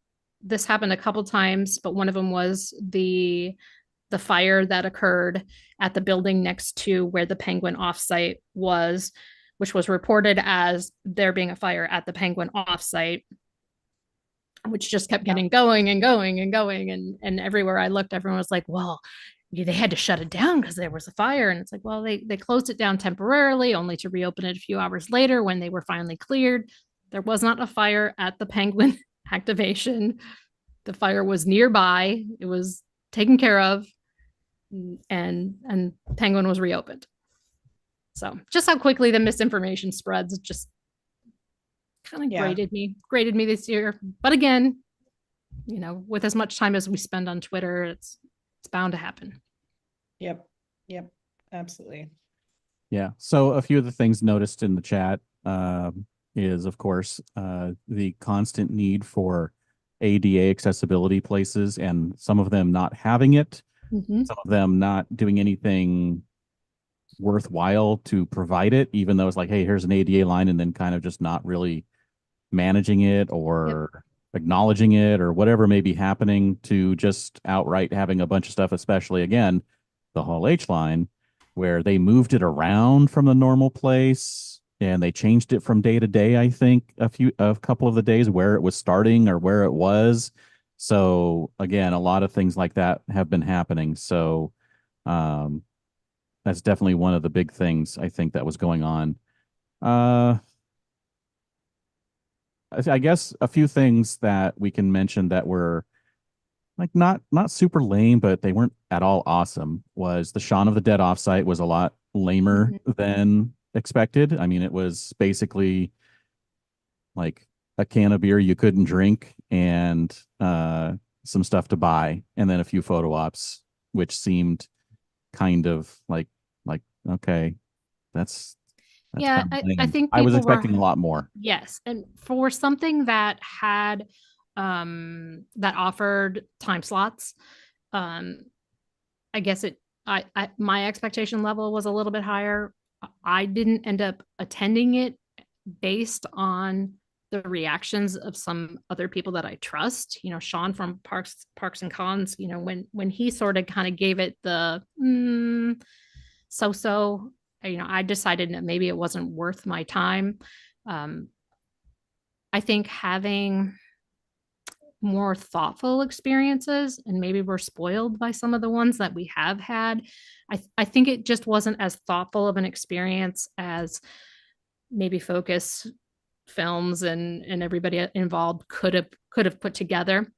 Speaker 4: This happened a couple times, but one of them was the fire that occurred at the building next to where the Penguin offsite was, which was reported as there being a fire at the Penguin offsite, which just kept getting going and going and going. And everywhere I looked, everyone was like, well, they had to shut it down because there was a fire. And it's like, well, they closed it down temporarily, only to reopen it a few hours later when they were finally cleared. There was not a fire at the Penguin activation. The fire was nearby. It was taken care of, and Penguin was reopened. So just how quickly the misinformation spreads just kind of graded me this year. But again, with as much time as we spend on Twitter, it's bound to happen.
Speaker 3: Yep, absolutely.
Speaker 1: Yeah. So a few of the things noticed in the chat is, of course, the constant need for ADA accessibility places, and some of them not having it, some of them not doing anything worthwhile to provide it, even though it's like, hey, here's an ADA line, and then kind of just not really managing it or acknowledging it or whatever may be happening, to just outright having a bunch of stuff, especially, again, the Hall H line, where they moved it around from the normal place and they changed it from day to day, I think, a couple of the days where it was starting or where it was. So again, a lot of things like that have been happening. So that's definitely one of the big things I think that was going on. I guess a few things that we can mention that were like not super lame, but they weren't at all awesome, was the Shaun of the Dead offsite was a lot lamer than expected. I mean, it was basically like a can of beer you couldn't drink and some stuff to buy, and then a few photo ops, which seemed kind of like okay, that's
Speaker 4: yeah.
Speaker 1: kind of
Speaker 4: I think
Speaker 1: I was expecting a lot more.
Speaker 4: Yes, and for something that had that offered time slots, I guess my expectation level was a little bit higher. I didn't end up attending it based on the reactions of some other people that I trust. Sean from Parks and Cons, when he sort of kind of gave it the so, I decided that maybe it wasn't worth my time. I think having more thoughtful experiences, and maybe we're spoiled by some of the ones that we have had. I think it just wasn't as thoughtful of an experience as maybe Focus Films and everybody involved could have put together.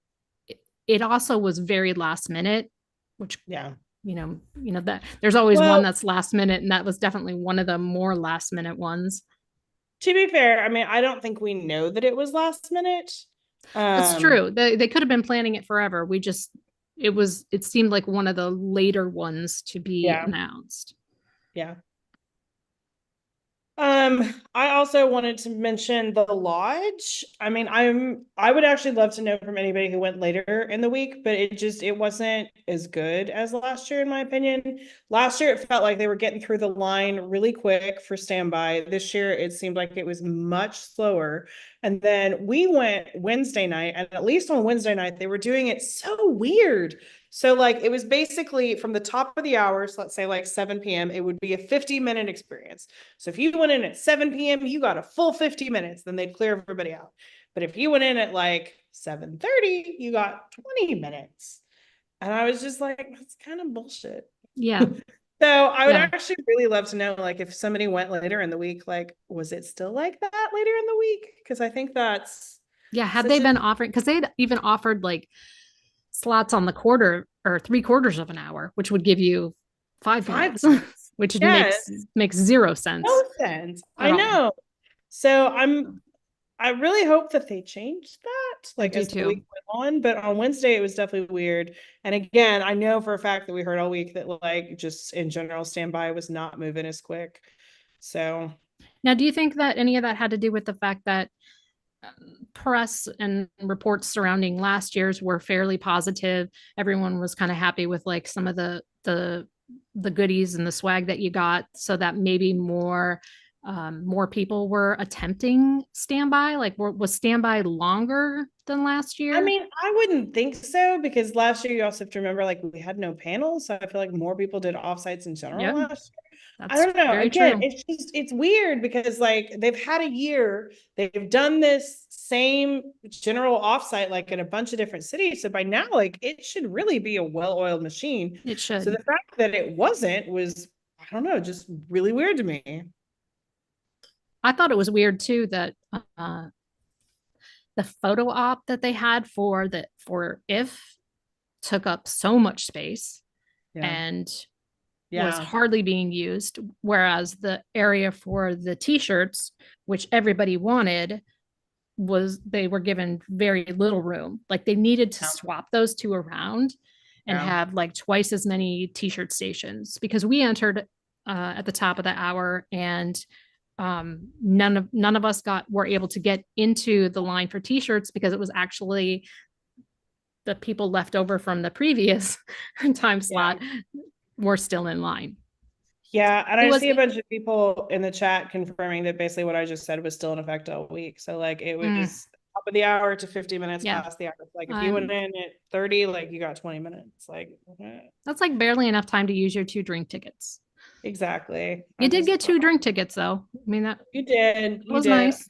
Speaker 4: It also was very last minute, which that there's always one that's last minute, and that was definitely one of the more last minute ones.
Speaker 3: To be fair, I mean, I don't think we know that it was last minute.
Speaker 4: That's true. They could have been planning it forever. It seemed like one of the later ones to be announced.
Speaker 3: Yeah. I also wanted to mention the lodge. I mean, I would actually love to know from anybody who went later in the week, but it wasn't as good as last year, in my opinion. Last year, it felt like they were getting through the line really quick for standby. This year, it seemed like it was much slower. And then we went Wednesday night, and at least on Wednesday night, they were doing it so weird. So like, it was basically from the top of the hours, let's say like 7 p.m., it would be a 50-minute experience. So if you went in at 7 p.m., you got a full 50 minutes, then they'd clear everybody out. But if you went in at like 7:30, you got 20 minutes. And I was just like, that's kind of bullshit.
Speaker 4: Yeah.
Speaker 3: So I would actually really love to know, like, if somebody went later in the week, like, was it still like that later in the week? Because I think that's...
Speaker 4: Yeah, had they been offering, because they'd even offered like slots on the quarter or 3/4 of an hour, which would give you 5 minutes, which makes zero sense.
Speaker 3: No sense. I know. So I really hope that they changed that. like
Speaker 4: do
Speaker 3: as the
Speaker 4: too.
Speaker 3: week went on, but on Wednesday it was definitely weird. And again, I know for a fact that we heard all week that like just in general standby was not moving as quick. So
Speaker 4: Now, do you think that any of that had to do with the fact that press and reports surrounding last year's were fairly positive? Everyone was kind of happy with like some of the goodies and the swag that you got, so that maybe more people were attempting standby? Like, was standby longer than last year?
Speaker 3: I mean, I wouldn't think so, because last year you also have to remember like we had no panels, so I feel like more people did offsites in general
Speaker 4: Yep.
Speaker 3: last year. I
Speaker 4: That's
Speaker 3: don't know.
Speaker 4: very
Speaker 3: Again,
Speaker 4: true.
Speaker 3: it's weird because like they've had a year, they've done this same general offsite like in a bunch of different cities. So by now, like it should really be a well-oiled machine.
Speaker 4: It
Speaker 3: So
Speaker 4: should.
Speaker 3: the fact that it wasn't was, I don't know, just really weird to me.
Speaker 4: I thought it was weird too that the photo op that they had for if took up so much space and was hardly being used, whereas the area for the t-shirts, which everybody wanted, they were given very little room. Like they needed to swap those two around and have like twice as many t-shirt stations, because we entered at the top of the hour, and none of us were able to get into the line for t-shirts because it was actually the people left over from the previous time slot were still in line.
Speaker 3: Yeah, and I see a bunch of people in the chat confirming that basically what I just said was still in effect all week. So like it was top of the hour to 50 minutes past the hour. Like if you went in at 30, like you got 20 minutes. Like
Speaker 4: that's like barely enough time to use your 2 drink tickets.
Speaker 3: Exactly.
Speaker 4: You did get 2 drink tickets though. I mean, that
Speaker 3: you did.
Speaker 4: Was nice.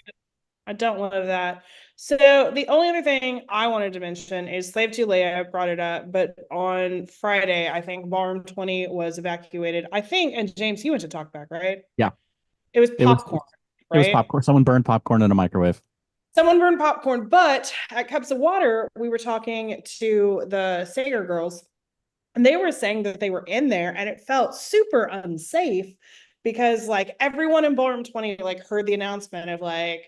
Speaker 3: I don't love that. So the only other thing I wanted to mention is Slave 2 Leia brought it up, but on Friday, I think Borm 20 was evacuated. I think, and James, you went to talk back, right?
Speaker 1: Yeah.
Speaker 3: It was popcorn, right?
Speaker 1: It was popcorn. Someone burned popcorn in a microwave.
Speaker 3: Someone burned popcorn, but at Cups of Water, we were talking to the Sager girls, and they were saying that they were in there and it felt super unsafe because like everyone in Borm 20 like heard the announcement of like,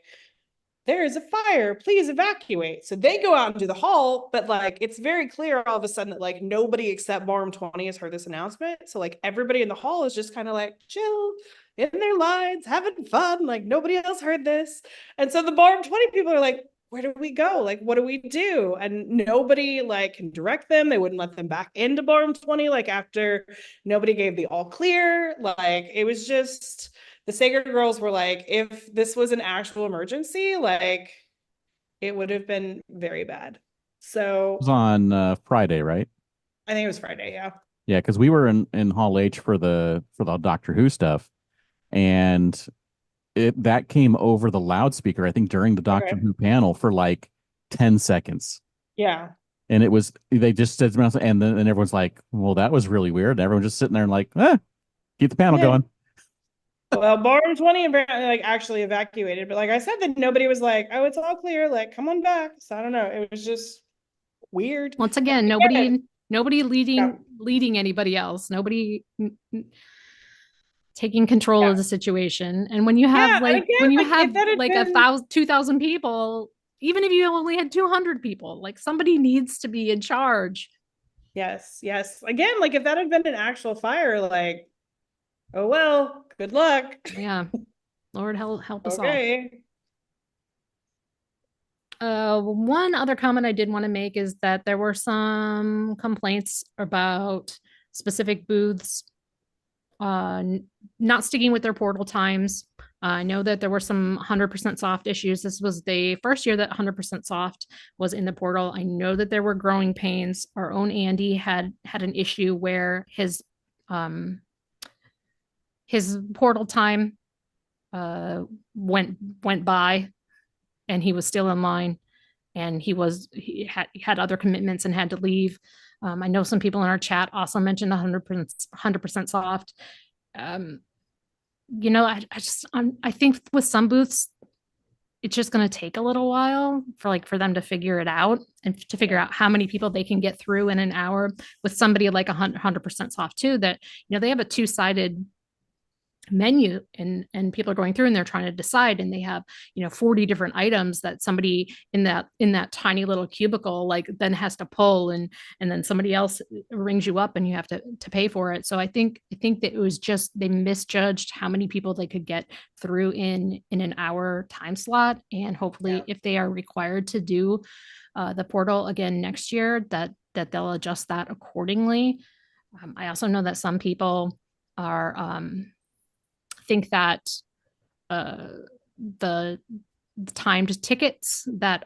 Speaker 3: there is a fire, please evacuate. So they go out into the hall, but like it's very clear all of a sudden that like nobody except Borm 20 has heard this announcement. So like everybody in the hall is just kind of like chill in their lines, having fun. Like nobody else heard this. And so the Borm 20 people are like, where do we go? Like, what do we do? And nobody like can direct them. They wouldn't let them back into Borm 20. Like after nobody gave the all clear, like it was just, the Sager girls were like, if this was an actual emergency, like it would have been very bad. So
Speaker 1: it was on Friday, right?
Speaker 3: I think it was Friday. Yeah.
Speaker 1: Yeah. Cause we were in Hall H for the Doctor Who stuff. And that came over the loudspeaker, I think during the Doctor Who panel for like 10 seconds.
Speaker 3: Yeah.
Speaker 1: And they just said, and then everyone's like, well, that was really weird. And everyone's just sitting there and like, keep the panel going.
Speaker 3: Well, Borm 20 apparently like actually evacuated, but like I said, that nobody was like, oh, it's all clear, like come on back. So I don't know. It was just weird.
Speaker 4: Once again, nobody leading anybody else. Nobody taking control of the situation. And when you have like 2,000 people, even if you only had 200 people, like somebody needs to be in charge.
Speaker 3: Yes. Again, like if that had been an actual fire, like, oh well, good luck.
Speaker 4: Yeah. Lord help us all. One other comment I did want to make is that there were some complaints about specific booths not sticking with their portal times. I know that there were some 100% soft issues. This was the first year that 100% soft was in the portal. I know that there were growing pains. Our own Andy had an issue where his portal time went by and he was still in line, and he had other commitments and had to leave. I know some people in our chat also mentioned 100% soft. I think with some booths, it's just going to take a little while for them to figure it out and to figure out how many people they can get through in an hour. With somebody like 100% soft too, that they have a 2-sided menu and people are going through and they're trying to decide, and they have 40 different items that somebody in that tiny little cubicle like then has to pull, and then somebody else rings you up and you have to pay for it. So I think that it was just they misjudged how many people they could get through in an hour time slot, and hopefully if they are required to do the portal again next year, that they'll adjust that accordingly. I also know that some people are think that the timed tickets that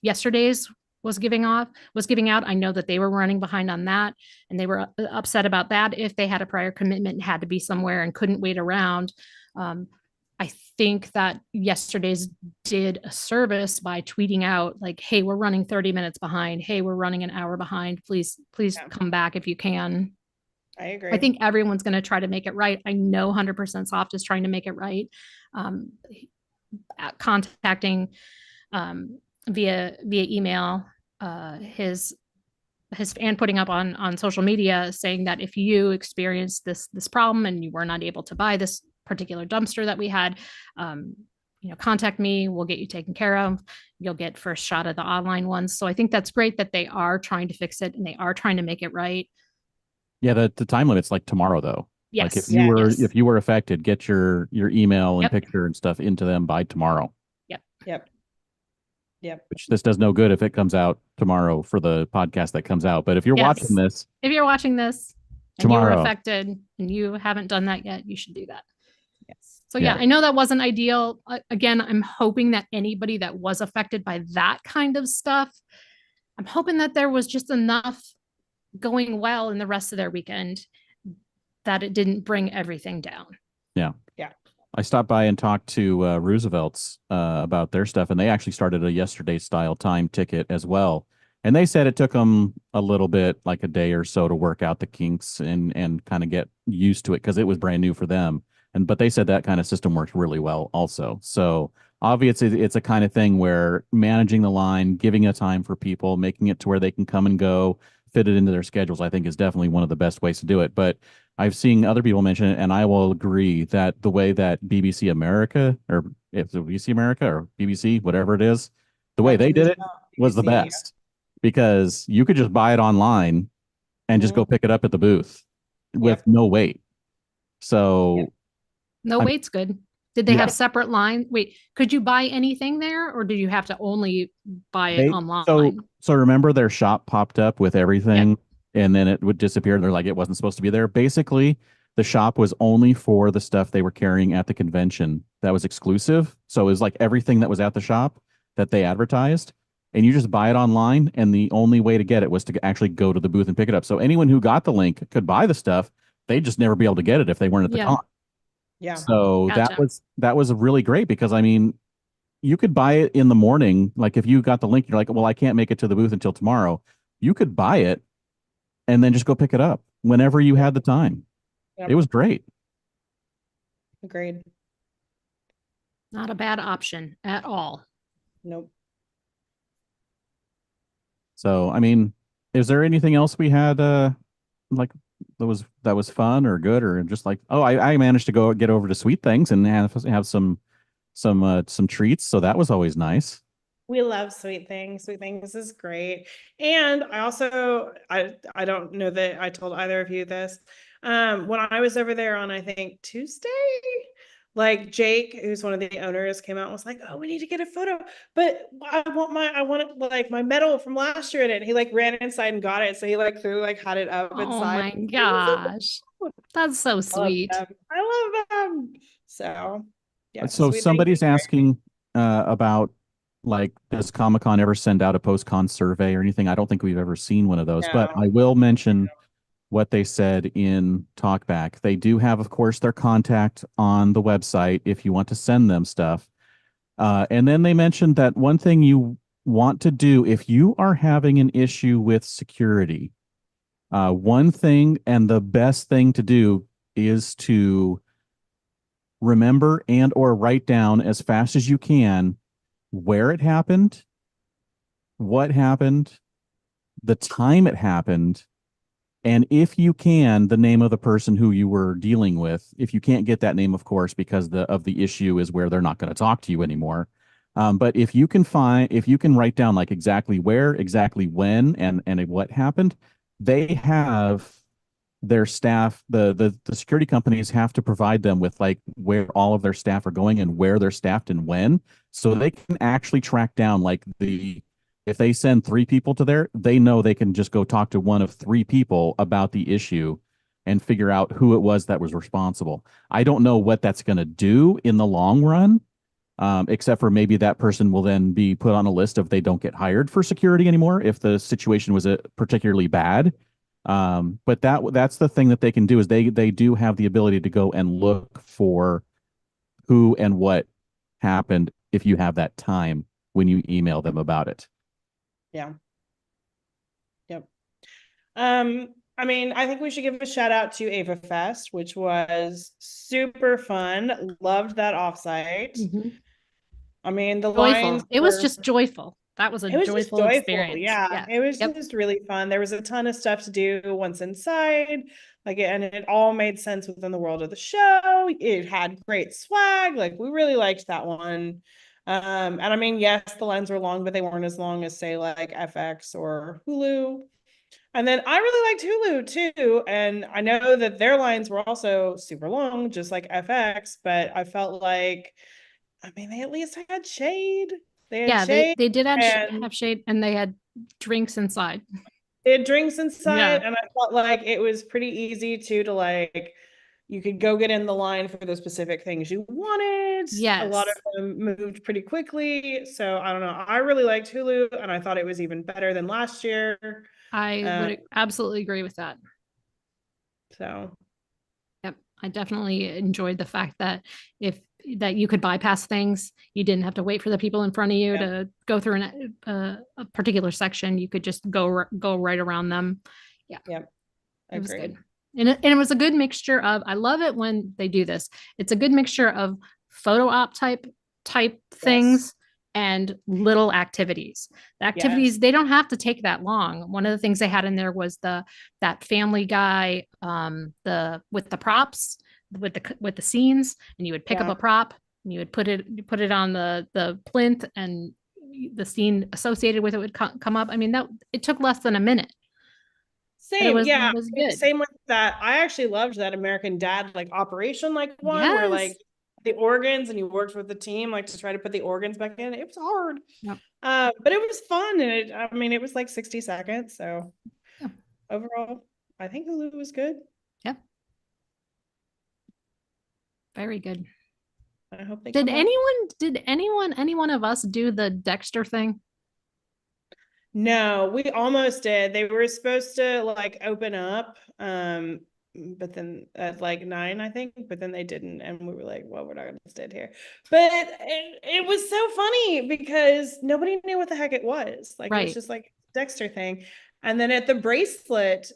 Speaker 4: yesterday's was giving out. I know that they were running behind on that, and they were upset about that. If they had a prior commitment and had to be somewhere and couldn't wait around, I think that yesterday's did a service by tweeting out like, hey, we're running 30 minutes behind. Hey, we're running an hour behind. Please come back if you can.
Speaker 3: I agree.
Speaker 4: I think everyone's going to try to make it right. I know 100% Soft is trying to make it right. Contacting via email his and putting up on social media saying that if you experience this problem and you were not able to buy this particular dumpster that we had, contact me, we'll get you taken care of. You'll get first shot at the online ones. So I think that's great that they are trying to fix it and they are trying to make it right.
Speaker 1: Yeah, the time limit's like tomorrow though.
Speaker 4: Yes.
Speaker 1: Like
Speaker 3: Yes.
Speaker 1: if you were affected, get your email and picture and stuff into them by tomorrow.
Speaker 3: Yep.
Speaker 1: Which this does no good if it comes out tomorrow for the podcast that comes out. But if you're watching this
Speaker 4: and you
Speaker 1: tomorrow,
Speaker 4: were affected and you haven't done that yet, you should do that.
Speaker 3: Yes.
Speaker 4: So I know that wasn't ideal. Again, I'm hoping that anybody that was affected by that kind of stuff, I'm hoping that there was just enough going well in the rest of their weekend that it didn't bring everything down.
Speaker 1: Yeah.
Speaker 3: Yeah.
Speaker 1: I stopped by and talked to Roosevelts about their stuff, and they actually started a yesterday style time ticket as well. And they said it took them a little bit, like a day or so, to work out the kinks and kind of get used to it because it was brand new for them. But they said that kind of system worked really well also. So obviously it's a kind of thing where managing the line, giving a time for people, making it to where they can come and go, fit it into their schedules, I think is definitely one of the best ways to do it. But I've seen other people mention it, and I will agree that the way that BBC America, or if it's BBC America or BBC, whatever it is, the way they did it was the best, because you could just buy it online and just go pick it up at the booth with no wait. So
Speaker 4: no wait's good. Did they have separate lines? Wait, could you buy anything there, or did you have to only buy it online?
Speaker 1: So remember their shop popped up with everything and then it would disappear. And they're like, it wasn't supposed to be there. Basically, the shop was only for the stuff they were carrying at the convention that was exclusive. So it was like everything that was at the shop that they advertised, and you just buy it online. And the only way to get it was to actually go to the booth and pick it up. So anyone who got the link could buy the stuff. They'd just never be able to get it if they weren't at the con.
Speaker 3: Yeah.
Speaker 1: So that was really great, because I mean, you could buy it in the morning. Like if you got the link, you're like, well, I can't make it to the booth until tomorrow. You could buy it and then just go pick it up whenever you had the time. It was great.
Speaker 3: Agreed.
Speaker 4: Not a bad option at all.
Speaker 3: Nope.
Speaker 1: So, I mean, is there anything else we had like that was fun or good, or just like, oh, I managed to get over to Sweet Things and have some treats, so that was always nice.
Speaker 3: We love Sweet Things. Sweet Things is great. And I also, I don't know that I told either of you this. When I was over there on, I think Tuesday, like Jake, who's one of the owners, came out and was like, oh, we need to get a photo, but I want like my medal from last year in it. And he like ran inside and got it. So he like had it up inside.
Speaker 4: Oh my gosh. That's so sweet.
Speaker 3: I love them. So yeah.
Speaker 1: So somebody's asking about, like, does Comic-Con ever send out a PostCon survey or anything? I don't think we've ever seen one of those, but I will mention what they said in Talkback. They do have, of course, their contact on the website if you want to send them stuff. And then they mentioned that one thing you want to do if you are having an issue with security, one thing and the best thing to do is to remember and or write down as fast as you can where it happened, what happened, the time it happened, And if you can, the name of the person who you were dealing with, if you can't get that name, of course, because of the issue is where they're not going to talk to you anymore. But if you can write down like exactly where, exactly when, and what happened, they have their staff, the security companies have to provide them with like where all of their staff are going and where they're staffed and when, so they can actually track down like if they send 3 people to there, they know they can just go talk to one of 3 people about the issue and figure out who it was that was responsible. I don't know what that's going to do in the long run, except for maybe that person will then be put on a list if they don't get hired for security anymore if the situation was particularly bad. But that's the thing that they can do is they do have the ability to go and look for who and what happened if you have that time when you email them about it.
Speaker 3: Yeah. Yep. I mean, I think we should give a shout out to Ava Fest, which was super fun. Loved that offsite. I mean, the lines
Speaker 4: It was just joyful. That was a joyful experience.
Speaker 3: Yeah, it was just really fun. There was a ton of stuff to do once inside, and it all made sense within the world of the show. It had great swag. Like, we really liked that one. And I mean, yes, the lines were long, but they weren't as long as, say, like FX or Hulu. And then I really liked Hulu too. And I know that their lines were also super long, just like FX, but I felt like, I mean, they at least had shade. They had shade.
Speaker 4: They did have shade, and they had drinks inside.
Speaker 3: They had drinks inside, and I felt like it was pretty easy to like, you could go get in the line for the specific things you wanted.
Speaker 4: Yes.
Speaker 3: A lot of them moved pretty quickly. So I don't know. I really liked Hulu, and I thought it was even better than last year.
Speaker 4: I would absolutely agree with that.
Speaker 3: So,
Speaker 4: yep, I definitely enjoyed the fact that that you could bypass things. You didn't have to wait for the people in front of you to go through a particular section. You could just go right around them. Yeah.
Speaker 3: Yep.
Speaker 4: It was good. And it was a good mixture of, I love it when they do this. It's a good mixture of photo op type things and little activities. The activities, they don't have to take that long. One of the things they had in there was that Family Guy, with the props, with the scenes, and you would pick up a prop and you would put it on the plinth, and the scene associated with it would come up. I mean, it took less than a minute.
Speaker 3: Same, it was good. Same with that. I actually loved that American Dad operation one where the organs, and you worked with the team to try to put the organs back in. It was hard, but it was fun, and it was 60 seconds. So overall, I think Hulu was good.
Speaker 4: Yeah, very good.
Speaker 3: I hope they
Speaker 4: did any one of us do the Dexter thing?
Speaker 3: No, we almost did. They were supposed to open up, but then at 9, I think, but then they didn't, and we were like, well, we're not gonna stay here. But it was so funny because nobody knew what the heck it was. It was just Dexter thing. And then at the Bracelet,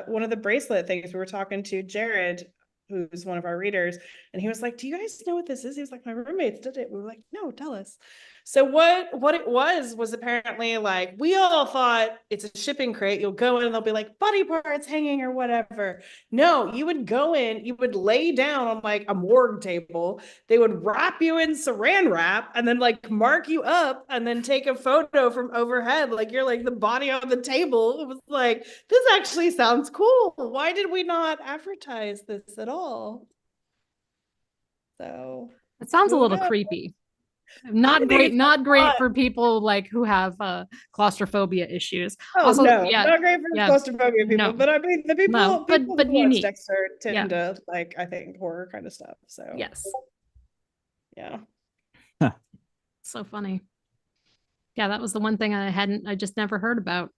Speaker 3: one of the Bracelet things, we were talking to Jared, who's one of our readers, and he was like, do you guys know what this is? He was like, my roommates did it. We were like, no, tell us. So what it was apparently we all thought it's a shipping crate. You'll go in and they'll be body parts hanging or whatever. No, you would go in, you would lay down on a morgue table. They would wrap you in saran wrap and then mark you up and then take a photo from overhead. You're the body on the table. It was this actually sounds cool. Why did we not advertise this at all? So
Speaker 4: it sounds a little creepy. Not great for people who have claustrophobia issues.
Speaker 3: Oh, also, no, not great for claustrophobia people. No. But I mean, the people, but unique. Dexter tend to I think, horror kind of stuff. So
Speaker 4: yes,
Speaker 3: yeah,
Speaker 4: so funny. Yeah, that was the one thing I just never heard about.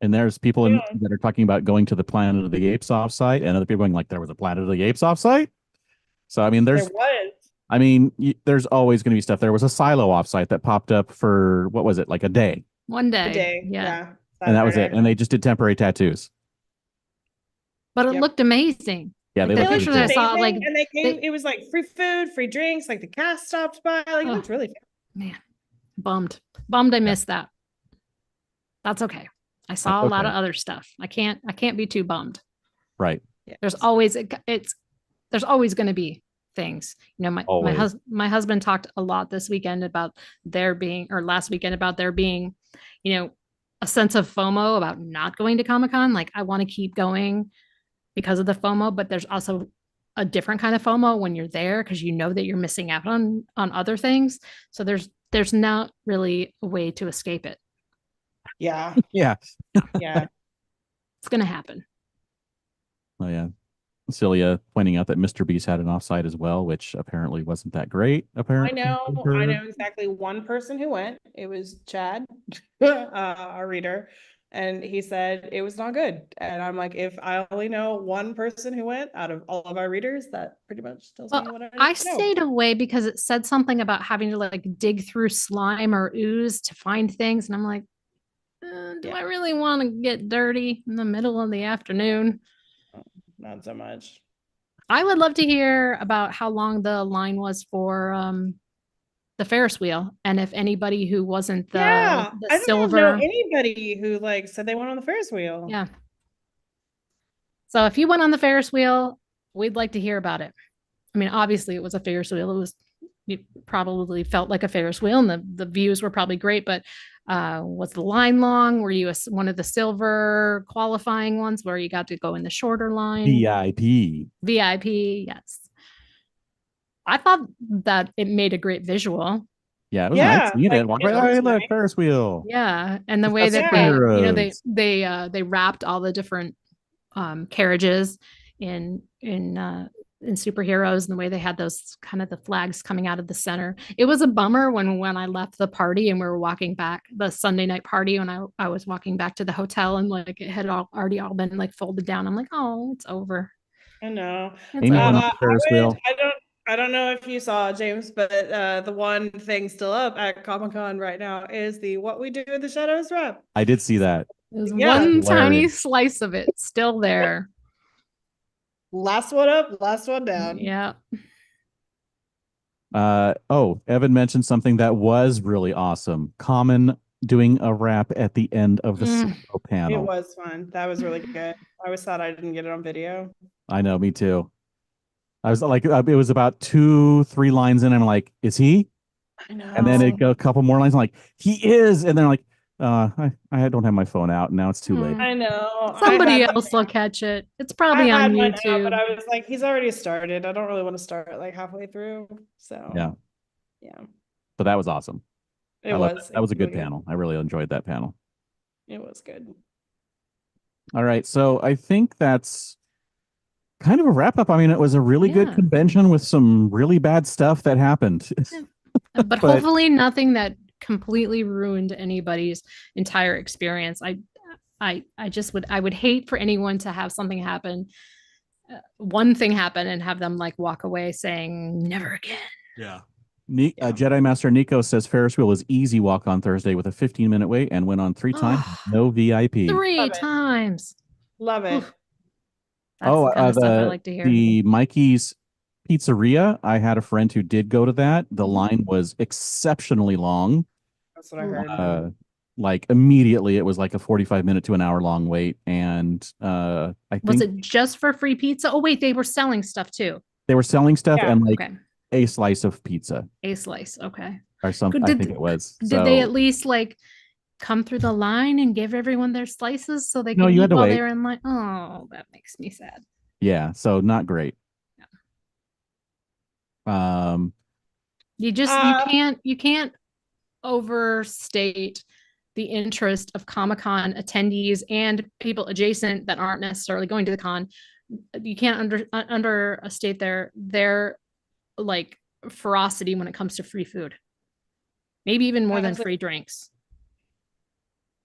Speaker 1: And there's people that are talking about going to the Planet of the Apes offsite, and other people going there was a Planet of the Apes offsite. So I mean, there was. I mean, there's always going to be stuff. There was a silo offsite that popped up for, what was it, a day?
Speaker 4: One day.
Speaker 3: A day, yeah.
Speaker 1: And that was it. And they just did temporary tattoos.
Speaker 4: But it looked amazing.
Speaker 1: Yeah,
Speaker 3: they looked pictures I saw, and they came, it was free food, free drinks, the cast stopped by. It looked really fun.
Speaker 4: Man, bummed I missed that. That's okay. I saw a lot
Speaker 1: okay.
Speaker 4: of other stuff. I can't be too bummed.
Speaker 1: Right.
Speaker 4: There's always there's always going to be things. You know,
Speaker 1: Always.
Speaker 4: my husband talked a lot this weekend about there being, or last weekend about there being, you know, a sense of FOMO about not going to Comic-Con. Like, I want to keep going because of the FOMO, but there's also a different kind of FOMO when you're there because you know that you're missing out on other things. So there's not really a way to escape it.
Speaker 3: Yeah.
Speaker 1: Yeah.
Speaker 3: Yeah.
Speaker 4: It's going to happen.
Speaker 1: Oh yeah. Celia pointing out that Mr. Beast had an offsite as well, which apparently wasn't that great. Apparently,
Speaker 3: I know exactly one person who went. It was Chad, our reader, and he said it was not good. And I'm like, if I only know one person who went out of all of our readers, that pretty much tells me what I need
Speaker 4: I
Speaker 3: to know.
Speaker 4: stayed away because it said something about having to like dig through slime or ooze to find things, and I'm like, do I really want to get dirty in the middle of the afternoon?
Speaker 3: Not so much.
Speaker 4: I would love to hear about how long the line was for the Ferris wheel, and if anybody who wasn't the
Speaker 3: I don't know
Speaker 4: silver
Speaker 3: anybody who like said they went on the Ferris wheel.
Speaker 4: Yeah. So if you went on the Ferris wheel, we'd like to hear about it. I mean, obviously it was a Ferris wheel. You probably felt like a Ferris wheel, and the views were probably great, but was the line long? Were you one of the silver qualifying ones where you got to go in the shorter line?
Speaker 1: VIP.
Speaker 4: Yes. I thought that it made a great visual.
Speaker 1: Yeah, it was nice seeing it.
Speaker 3: Like,
Speaker 1: Hey, look, Ferris wheel.
Speaker 4: Yeah, and the
Speaker 1: It's
Speaker 4: way
Speaker 1: got
Speaker 4: that
Speaker 1: superheroes.
Speaker 4: they wrapped all the different carriages in superheroes, and the way they had those kind of the flags coming out of the center. It was a bummer when I left the party and we were walking back, the Sunday night party, when I was walking back to the hotel, and like it had already all been like folded down. I'm like, oh, it's over.
Speaker 3: I know.
Speaker 1: Anyone on the Ferris wheel?
Speaker 3: I don't know if you saw, James, but the one thing still up at Comic-Con right now is the What We Do in the Shadows wrap.
Speaker 1: I did see that.
Speaker 4: There's one tiny slice of it still there.
Speaker 3: Last one up, last one down.
Speaker 4: Yeah.
Speaker 1: Evan mentioned something that was really awesome. Common doing a rap at the end of the panel.
Speaker 3: It was fun. That was really good. I was sad I didn't get it on video.
Speaker 1: I know, me too. I was like, it was about 2-3 lines in, and I'm like, is he?
Speaker 3: I know.
Speaker 1: And then it go a couple more lines, I'm like, he is. And then like, I don't have my phone out, and now it's too late.
Speaker 3: I know.
Speaker 4: Somebody else will catch it. It's probably on YouTube.
Speaker 3: But I was like, he's already started. I don't really want to start like halfway through. So
Speaker 1: yeah. But that was awesome. That was a good panel. I really enjoyed that panel.
Speaker 3: It was good.
Speaker 1: All right, so I think that's kind of a wrap up. I mean, it was a really good convention with some really bad stuff that happened.
Speaker 4: But hopefully nothing that completely ruined anybody's entire experience. I would hate for anyone to have something happen, one thing happen, and have them like walk away saying never again.
Speaker 1: Yeah. Jedi Master Nico says Ferris wheel was easy walk on Thursday with a 15-minute wait and went on 3 times, no VIP.
Speaker 4: 3 times.
Speaker 3: Love it.
Speaker 4: That's the kind of stuff I like to hear.
Speaker 1: The Mikey's Pizzeria, I had a friend who did go to that. The line was exceptionally long.
Speaker 3: That's what I heard.
Speaker 1: Like immediately it was like a 45-minute to an hour long wait. And I think,
Speaker 4: was it just for free pizza? Oh wait, they were selling stuff too.
Speaker 1: They were selling stuff and like a slice of pizza.
Speaker 4: A slice, okay.
Speaker 1: Or something. I think it was.
Speaker 4: Did they at least like come through the line and give everyone their slices so they could eat while they were in line? Oh, that makes me sad.
Speaker 1: Yeah, so not great.
Speaker 4: You can't overstate the interest of Comic-Con attendees and people adjacent that aren't necessarily going to the con. You can't understate their like ferocity when it comes to free food. Maybe even more than free drinks.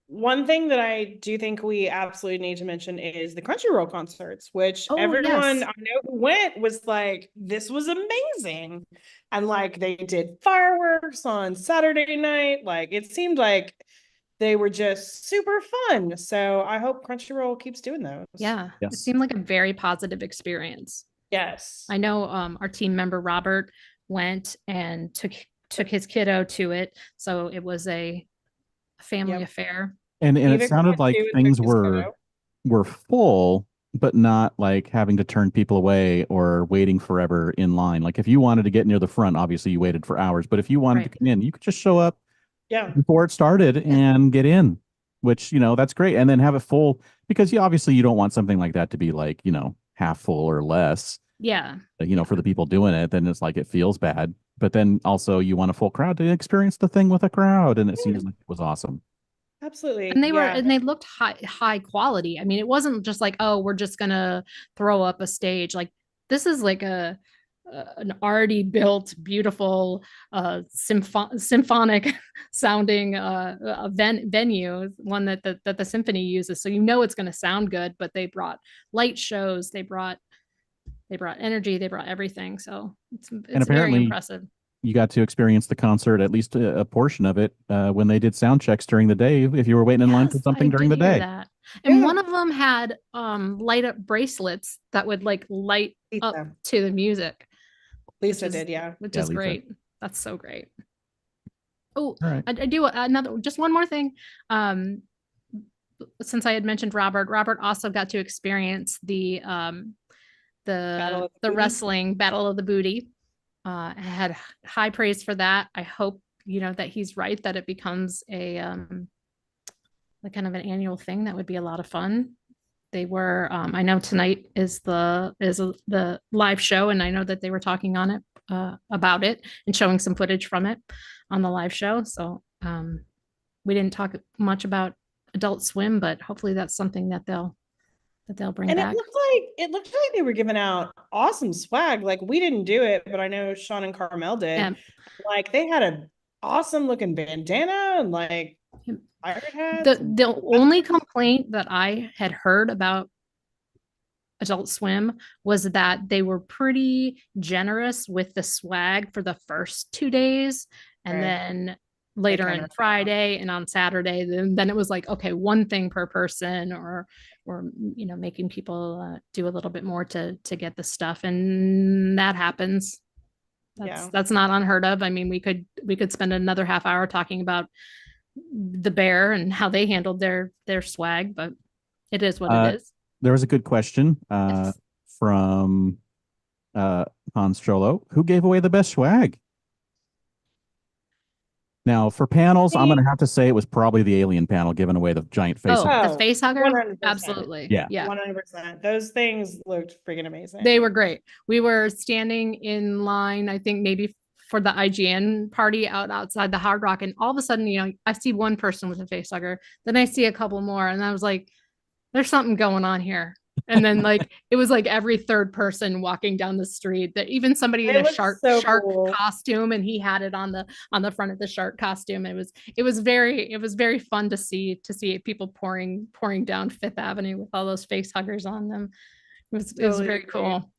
Speaker 3: One thing that I do think we absolutely need to mention is the Crunchyroll concerts, which everyone I know who went was like, this was amazing. And like they did fireworks on Saturday night. Like it seemed like they were just super fun. So I hope Crunchyroll keeps doing those.
Speaker 4: Yeah. Yes. It seemed like a very positive experience.
Speaker 3: Yes.
Speaker 4: I know our team member Robert went and took his kiddo to it. So it was a family affair.
Speaker 1: And it
Speaker 3: Even
Speaker 1: sounded
Speaker 3: Con
Speaker 1: like
Speaker 3: 2 was
Speaker 1: things
Speaker 3: big as
Speaker 1: were full, but not like having to turn people away or waiting forever in line. Like if you wanted to get near the front, obviously you waited for hours. But if you wanted to
Speaker 4: Right.
Speaker 1: come in, you could just show up
Speaker 3: Yeah.
Speaker 1: before it started and get in, which, that's great. And then have it full because you don't want something like that to be like, half full or less,
Speaker 4: Yeah.
Speaker 1: for the people doing it. Then it's like it feels bad. But then also you want a full crowd to experience the thing with a crowd. And it seems like it was awesome.
Speaker 3: Absolutely.
Speaker 4: And
Speaker 3: Yeah.
Speaker 4: they looked high quality. I mean, it wasn't just like, oh, we're just gonna throw up a stage. Like this is like an already built, beautiful, symphonic sounding venue, one that the symphony uses. So it's going to sound good. But they brought light shows, they brought energy, they brought everything. So
Speaker 1: And
Speaker 4: it's very
Speaker 1: apparently
Speaker 4: impressive.
Speaker 1: you got to experience the concert, at least a portion of it, when they did sound checks during the day, if you were waiting in line for
Speaker 4: Yes,
Speaker 1: something
Speaker 4: I
Speaker 1: during
Speaker 4: did
Speaker 1: the
Speaker 4: hear
Speaker 1: day.
Speaker 4: that. And
Speaker 3: Yeah.
Speaker 4: one of them had light up bracelets that would like light up
Speaker 3: Lisa.
Speaker 4: to the music,
Speaker 3: Lisa
Speaker 4: which is-
Speaker 3: did, yeah.
Speaker 4: which
Speaker 1: Yeah,
Speaker 4: is
Speaker 1: Lisa.
Speaker 4: great. That's so great. Oh,
Speaker 1: All right.
Speaker 4: I do just one more thing. Since I had mentioned Robert also got to experience the
Speaker 3: Battle of the Booty.
Speaker 4: wrestling Battle of the Booty. I had high praise for that. I hope that he's right, that it becomes a like kind of an annual thing. That would be a lot of fun. They were I know tonight is the live show, and I know that they were talking on it about it and showing some footage from it on the live show. So we didn't talk much about Adult Swim, but hopefully that's something that they'll bring
Speaker 3: And
Speaker 4: back.
Speaker 3: it looked like they were giving out awesome swag. Like we didn't do it, but I know Sean and Carmel did.
Speaker 4: Yeah.
Speaker 3: Like they had an awesome looking bandana and like pirate hats.
Speaker 4: The only complaint that I had heard about Adult Swim was that they were pretty generous with the swag for the first 2 days, and
Speaker 3: Right.
Speaker 4: then later
Speaker 3: kinda
Speaker 4: on
Speaker 3: ran
Speaker 4: Friday and on Saturday, then it was like, okay, one thing per person, or making people do a little bit more to get the stuff, and that happens. That's not unheard of. I mean, we could spend another half hour talking about the Bear and how they handled their swag, but it is what it is.
Speaker 1: There was a good question
Speaker 4: Yes.
Speaker 1: from Hans Strollo. Who gave away the best swag? Now, for panels, I'm going to have to say it was probably the alien panel giving away the giant face.
Speaker 4: The face hugger?
Speaker 3: 100%.
Speaker 4: Absolutely.
Speaker 1: Yeah.
Speaker 3: 100%. Those things looked freaking amazing.
Speaker 4: They were great. We were standing in line, I think maybe for the IGN party outside the Hard Rock, and all of a sudden, I see one person with a face hugger, then I see a couple more, and I was like, there's something going on here. And then it was like every third person walking down the street, that even somebody in a shark
Speaker 3: cool.
Speaker 4: costume, and he had it on the front of the shark costume. It was very fun to see people pouring down Fifth Avenue with all those face huggers on them. It was very cool.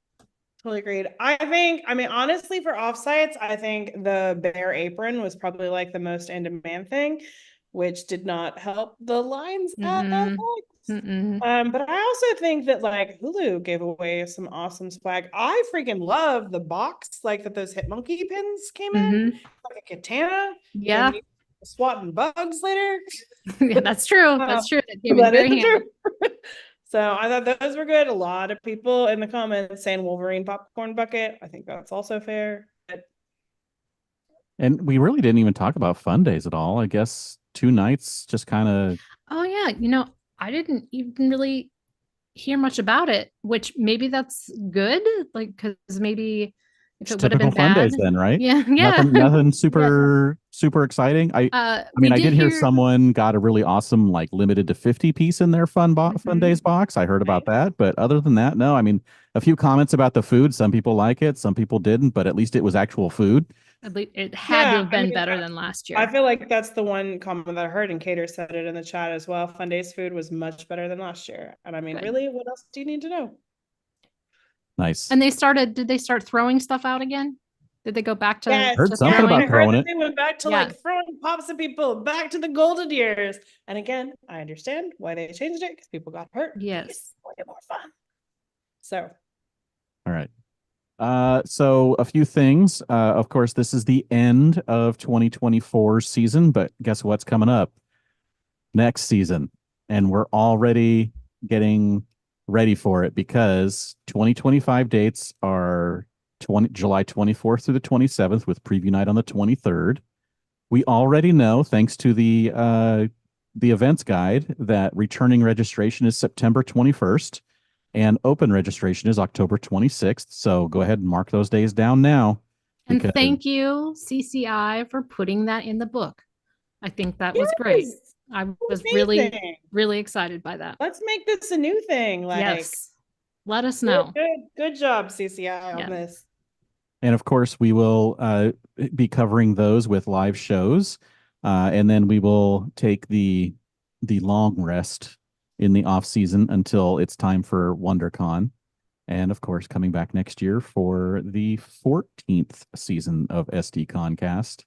Speaker 3: Totally agreed. I mean, honestly, for offsites, I think the Bear apron was probably like the most in demand thing, which did not help the lines at FX. But I also think that like Hulu gave away some awesome swag. I freaking love the box, like that those hit monkey pins came in, like a katana.
Speaker 4: Yeah.
Speaker 3: Swatting bugs later.
Speaker 4: Yeah, that's true. That's true. That came in very handy.
Speaker 3: So I thought those were good. A lot of people in the comments saying Wolverine popcorn bucket. I think that's also fair.
Speaker 1: And we really didn't even talk about fun days at all. I guess 2 nights just kind of.
Speaker 4: Oh yeah, I didn't even really hear much about it, which maybe that's good. Like, because maybe if it would have been
Speaker 1: fun
Speaker 4: bad,
Speaker 1: days then, right?
Speaker 4: Yeah.
Speaker 1: Nothing super exciting. I mean, I did hear someone got a really awesome, like limited to 50 piece in their fun days box. I heard about that, but other than that, no. I mean, a few comments about the food. Some people like it, some people didn't, but at least it was actual food.
Speaker 4: At least it had to have been better than last year.
Speaker 3: I feel like that's the one comment that I heard, and Cater said it in the chat as well. Fun Days food was much better than last year. And I mean, really, what else do you need to know?
Speaker 1: Nice.
Speaker 4: And did they start throwing stuff out again? Did they go back to?
Speaker 3: Yes.
Speaker 1: Heard something about throwing it.
Speaker 3: They went back to like throwing pops at people, back to the golden years. And again, I understand why they changed it, because people got hurt.
Speaker 4: Yes.
Speaker 3: It's more fun. So.
Speaker 1: All right. So a few things. Of course, this is the end of 2024 season, but guess what's coming up? next season. And we're already getting ready for it because 2025 dates are July 24th through the 27th with preview night on the 23rd. We already know, thanks to the events guide, that returning registration is September 21st and open registration is October 26th. So go ahead and mark those days down now.
Speaker 4: And thank you, CCI, for putting that in the book. I think that was great. I was really excited by that.
Speaker 3: Let's make this a new thing. Like,
Speaker 4: yes. Let us know.
Speaker 3: Good job, CCI, on this.
Speaker 1: And of course, we will be covering those with live shows. And then we will take the long rest in the off season until it's time for WonderCon. And of course, coming back next year for the 14th season of SDConCast.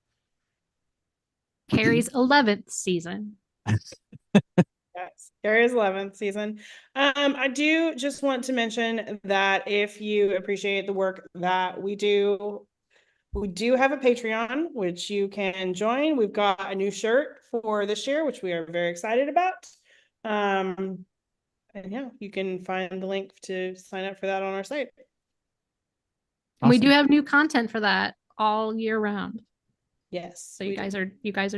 Speaker 4: Carrie's 11th season.
Speaker 3: Yes, Carrie's 11th season. I do just want to mention that if you appreciate the work that we do have a Patreon, which you can join. We've got a new shirt for this year, which we are very excited about. And yeah, you can find the link to sign up for that on our site.
Speaker 4: Awesome. We do have new content for that all year round.
Speaker 3: Yes.
Speaker 4: So you guys are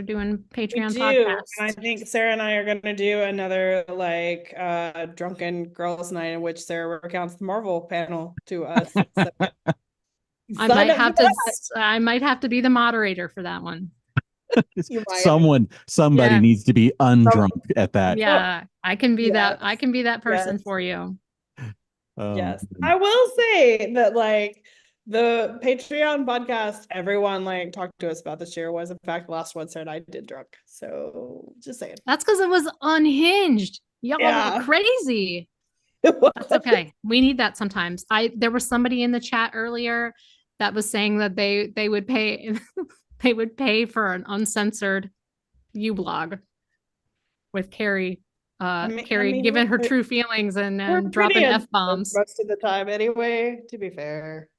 Speaker 4: doing Patreon
Speaker 3: podcasts.
Speaker 4: podcasts.
Speaker 3: And I think Sarah and I are going to do another drunken girls' night in which Sarah recounts the Marvel panel to us. So,
Speaker 4: I might have to be the moderator for that one.
Speaker 1: Somebody needs to be undrunk at that.
Speaker 4: Yeah, I can be that. I can be that person for you.
Speaker 3: Yes. I will say that the Patreon podcast, everyone talked to us about this year was in fact the last one Sarah and I did drunk. So just saying.
Speaker 4: That's because it was unhinged. Y'all were crazy. That's okay. We need that sometimes. There was somebody in the chat earlier that was saying that they would pay they would pay for an uncensored ublog with Carrie giving her true feelings and dropping F-bombs
Speaker 3: most of the time anyway, to be fair.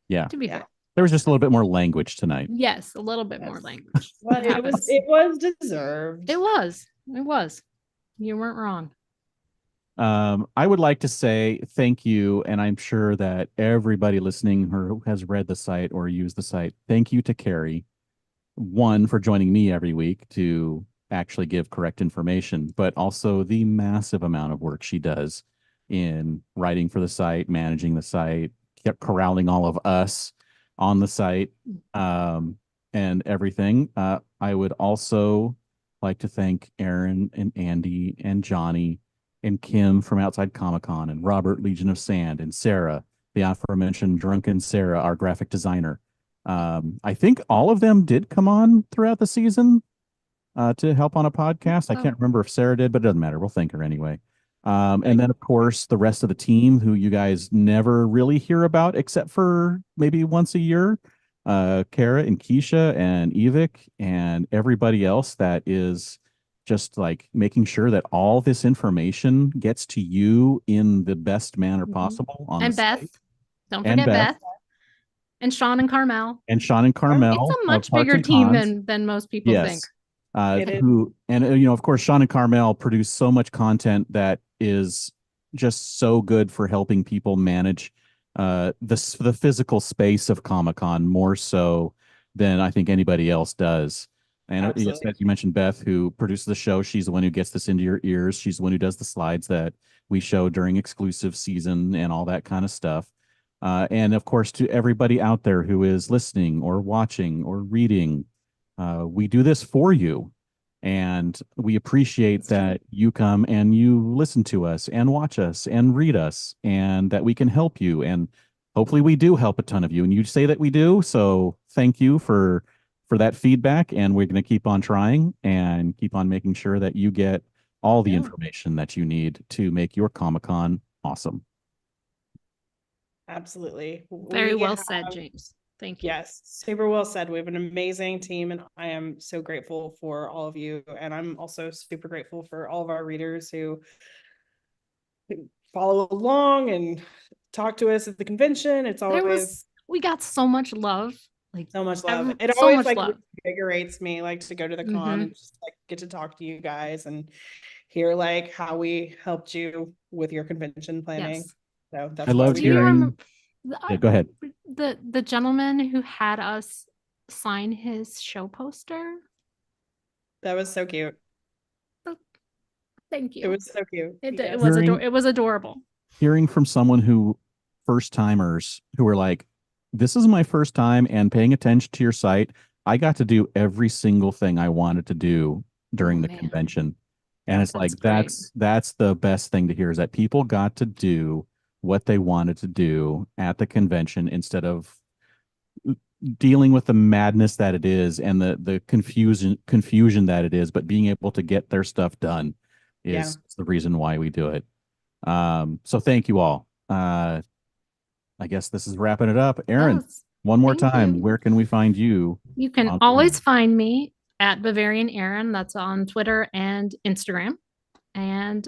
Speaker 1: Yeah.
Speaker 4: To be fair.
Speaker 1: There was just a little bit more language tonight.
Speaker 4: Yes, a little bit more language.
Speaker 3: But it was deserved.
Speaker 4: It was. You weren't wrong.
Speaker 1: I would like to say thank you, and I'm sure that everybody listening who has read the site or used the site, thank you to Carrie, one, for joining me every week to actually give correct information, but also the massive amount of work she does in writing for the site, managing the site, corralling all of us on the site, and everything. I would also like to thank Aaron and Andy and Johnny and Kim from Outside Comic-Con, and Robert, Legion of Sand, and Sarah, the aforementioned Drunken Sarah, our graphic designer. I think all of them did come on throughout the season to help on a podcast. I can't remember if Sarah did, but it doesn't matter. We'll thank her anyway. And then, of course, the rest of the team who you guys never really hear about except for maybe once a year. Kara and Keisha and Evik and everybody else that is just making sure that all this information gets to you in the best manner possible.
Speaker 4: And Beth. Site. Don't forget Beth. And Sean and Carmel.
Speaker 1: It's a
Speaker 4: much bigger team than most people think.
Speaker 1: Of course, Sean and Carmel produce so much content that is just so good for helping people manage the physical space of Comic-Con more so than I think anybody else does. And yes, as you mentioned, Beth, who produces the show, she's the one who gets this into your ears. She's the one who does the slides that we show during exclusive season and all that kind of stuff. And of course, to everybody out there who is listening or watching or reading, we do this for you. And we appreciate that you come and you listen to us and watch us and read us, and that we can help you. And hopefully we do help a ton of you. And you say that we do. So thank you for that feedback. And we're going to keep on trying and keep on making sure that you get all the information that you need to make your Comic-Con awesome.
Speaker 3: Absolutely.
Speaker 4: Very well said, James. Thank you.
Speaker 3: Yes, super well said. We have an amazing team, and I am so grateful for all of you. And I'm also super grateful for all of our readers who follow along and talk to us at the convention. It's always
Speaker 4: we got so much love.
Speaker 3: So much love. It
Speaker 4: so
Speaker 3: always
Speaker 4: much love.
Speaker 3: invigorates me, like, to go to the con
Speaker 4: Mhm.
Speaker 3: and just like get to talk to you guys and hear like how we helped you with your convention planning.
Speaker 4: Yes.
Speaker 3: So that's
Speaker 1: I
Speaker 3: why
Speaker 1: loved
Speaker 3: we
Speaker 4: Do you
Speaker 3: do it.
Speaker 1: hearing.
Speaker 4: remember
Speaker 1: Yeah, go ahead.
Speaker 4: the gentleman who had us sign his show poster?
Speaker 3: That was so cute.
Speaker 4: Thank you.
Speaker 3: It was so cute.
Speaker 4: It
Speaker 3: Yes.
Speaker 4: was
Speaker 1: Hearing-
Speaker 4: it was adorable.
Speaker 1: Hearing from someone who first timers who were like, this is my first time and paying attention to your site. I got to do every single thing I wanted to do during the
Speaker 4: man.
Speaker 1: convention. And
Speaker 3: Yeah,
Speaker 1: it's like,
Speaker 4: that's
Speaker 1: that's the best thing to hear is that people got to do what they wanted to do at the convention instead of dealing with the madness that it is and the confusion that it is, but being able to get their stuff done is the reason why we do it. So thank you all. I guess this is wrapping it up. Aaron,
Speaker 4: Yes.
Speaker 1: one more
Speaker 4: Thank
Speaker 1: time,
Speaker 4: you.
Speaker 1: where can we find you?
Speaker 4: You can
Speaker 1: on
Speaker 4: always
Speaker 1: Borm?
Speaker 4: find me at Bavarian Aaron. That's on Twitter and Instagram. And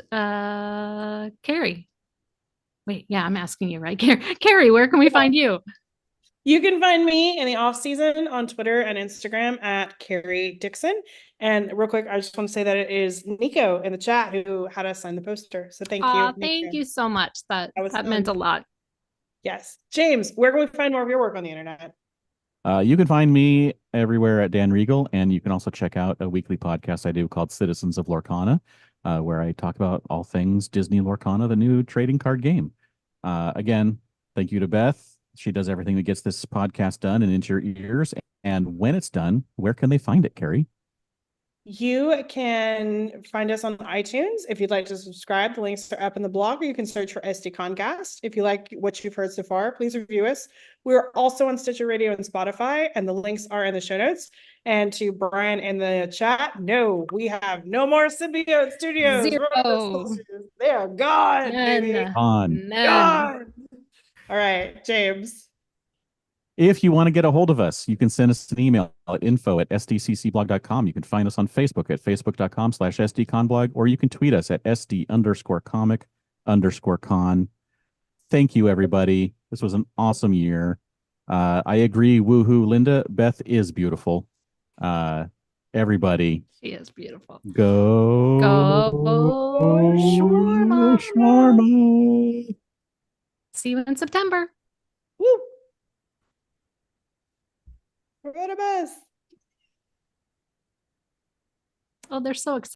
Speaker 4: Carrie. Wait, yeah, I'm asking you, right? Carrie, where can we find you?
Speaker 3: You can find me in the off season on Twitter and Instagram at Carrie Dixon. And real quick, I just want to say that it is Nico in the chat who had us sign the poster. So thank you.
Speaker 4: Thank
Speaker 3: Nico.
Speaker 4: you so much. That
Speaker 3: was
Speaker 4: meant a
Speaker 3: fun.
Speaker 4: lot.
Speaker 3: Yes. James, where can we find more of your work on the internet?
Speaker 1: You can find me everywhere at Dan Regal, and you can also check out a weekly podcast I do called Citizens of Lorcana, where I talk about all things Disney Lorcana, the new trading card game. Again, thank you to Beth. She does everything that gets this podcast done and into your ears. And when it's done, where can they find it, Carrie?
Speaker 3: You can find us on iTunes. If you'd like to subscribe, the links are up in the blog, or you can search for SDConCast. If you like what you've heard so far, please review us. We're also on Stitcher Radio and Spotify, and the links are in the show notes. And to Brian in the chat, no, we have no more Symbiote Studios.
Speaker 4: Zero.
Speaker 3: They are gone, baby.
Speaker 1: On.
Speaker 3: Gone. All right, James.
Speaker 1: If you want to get a hold of us, you can send us an email at info@sdccblog.com. You can find us on Facebook at facebook.com/sdconblog, or you can tweet us at sd_comic_con. Thank you, everybody. This was an awesome year. I agree. Woohoo, Linda. Beth is beautiful. Everybody,
Speaker 4: She is beautiful.
Speaker 1: go
Speaker 4: shawarma.
Speaker 1: shawarma.
Speaker 4: See you in September.
Speaker 3: Woo. We're going to best.
Speaker 4: Oh, they're so excited.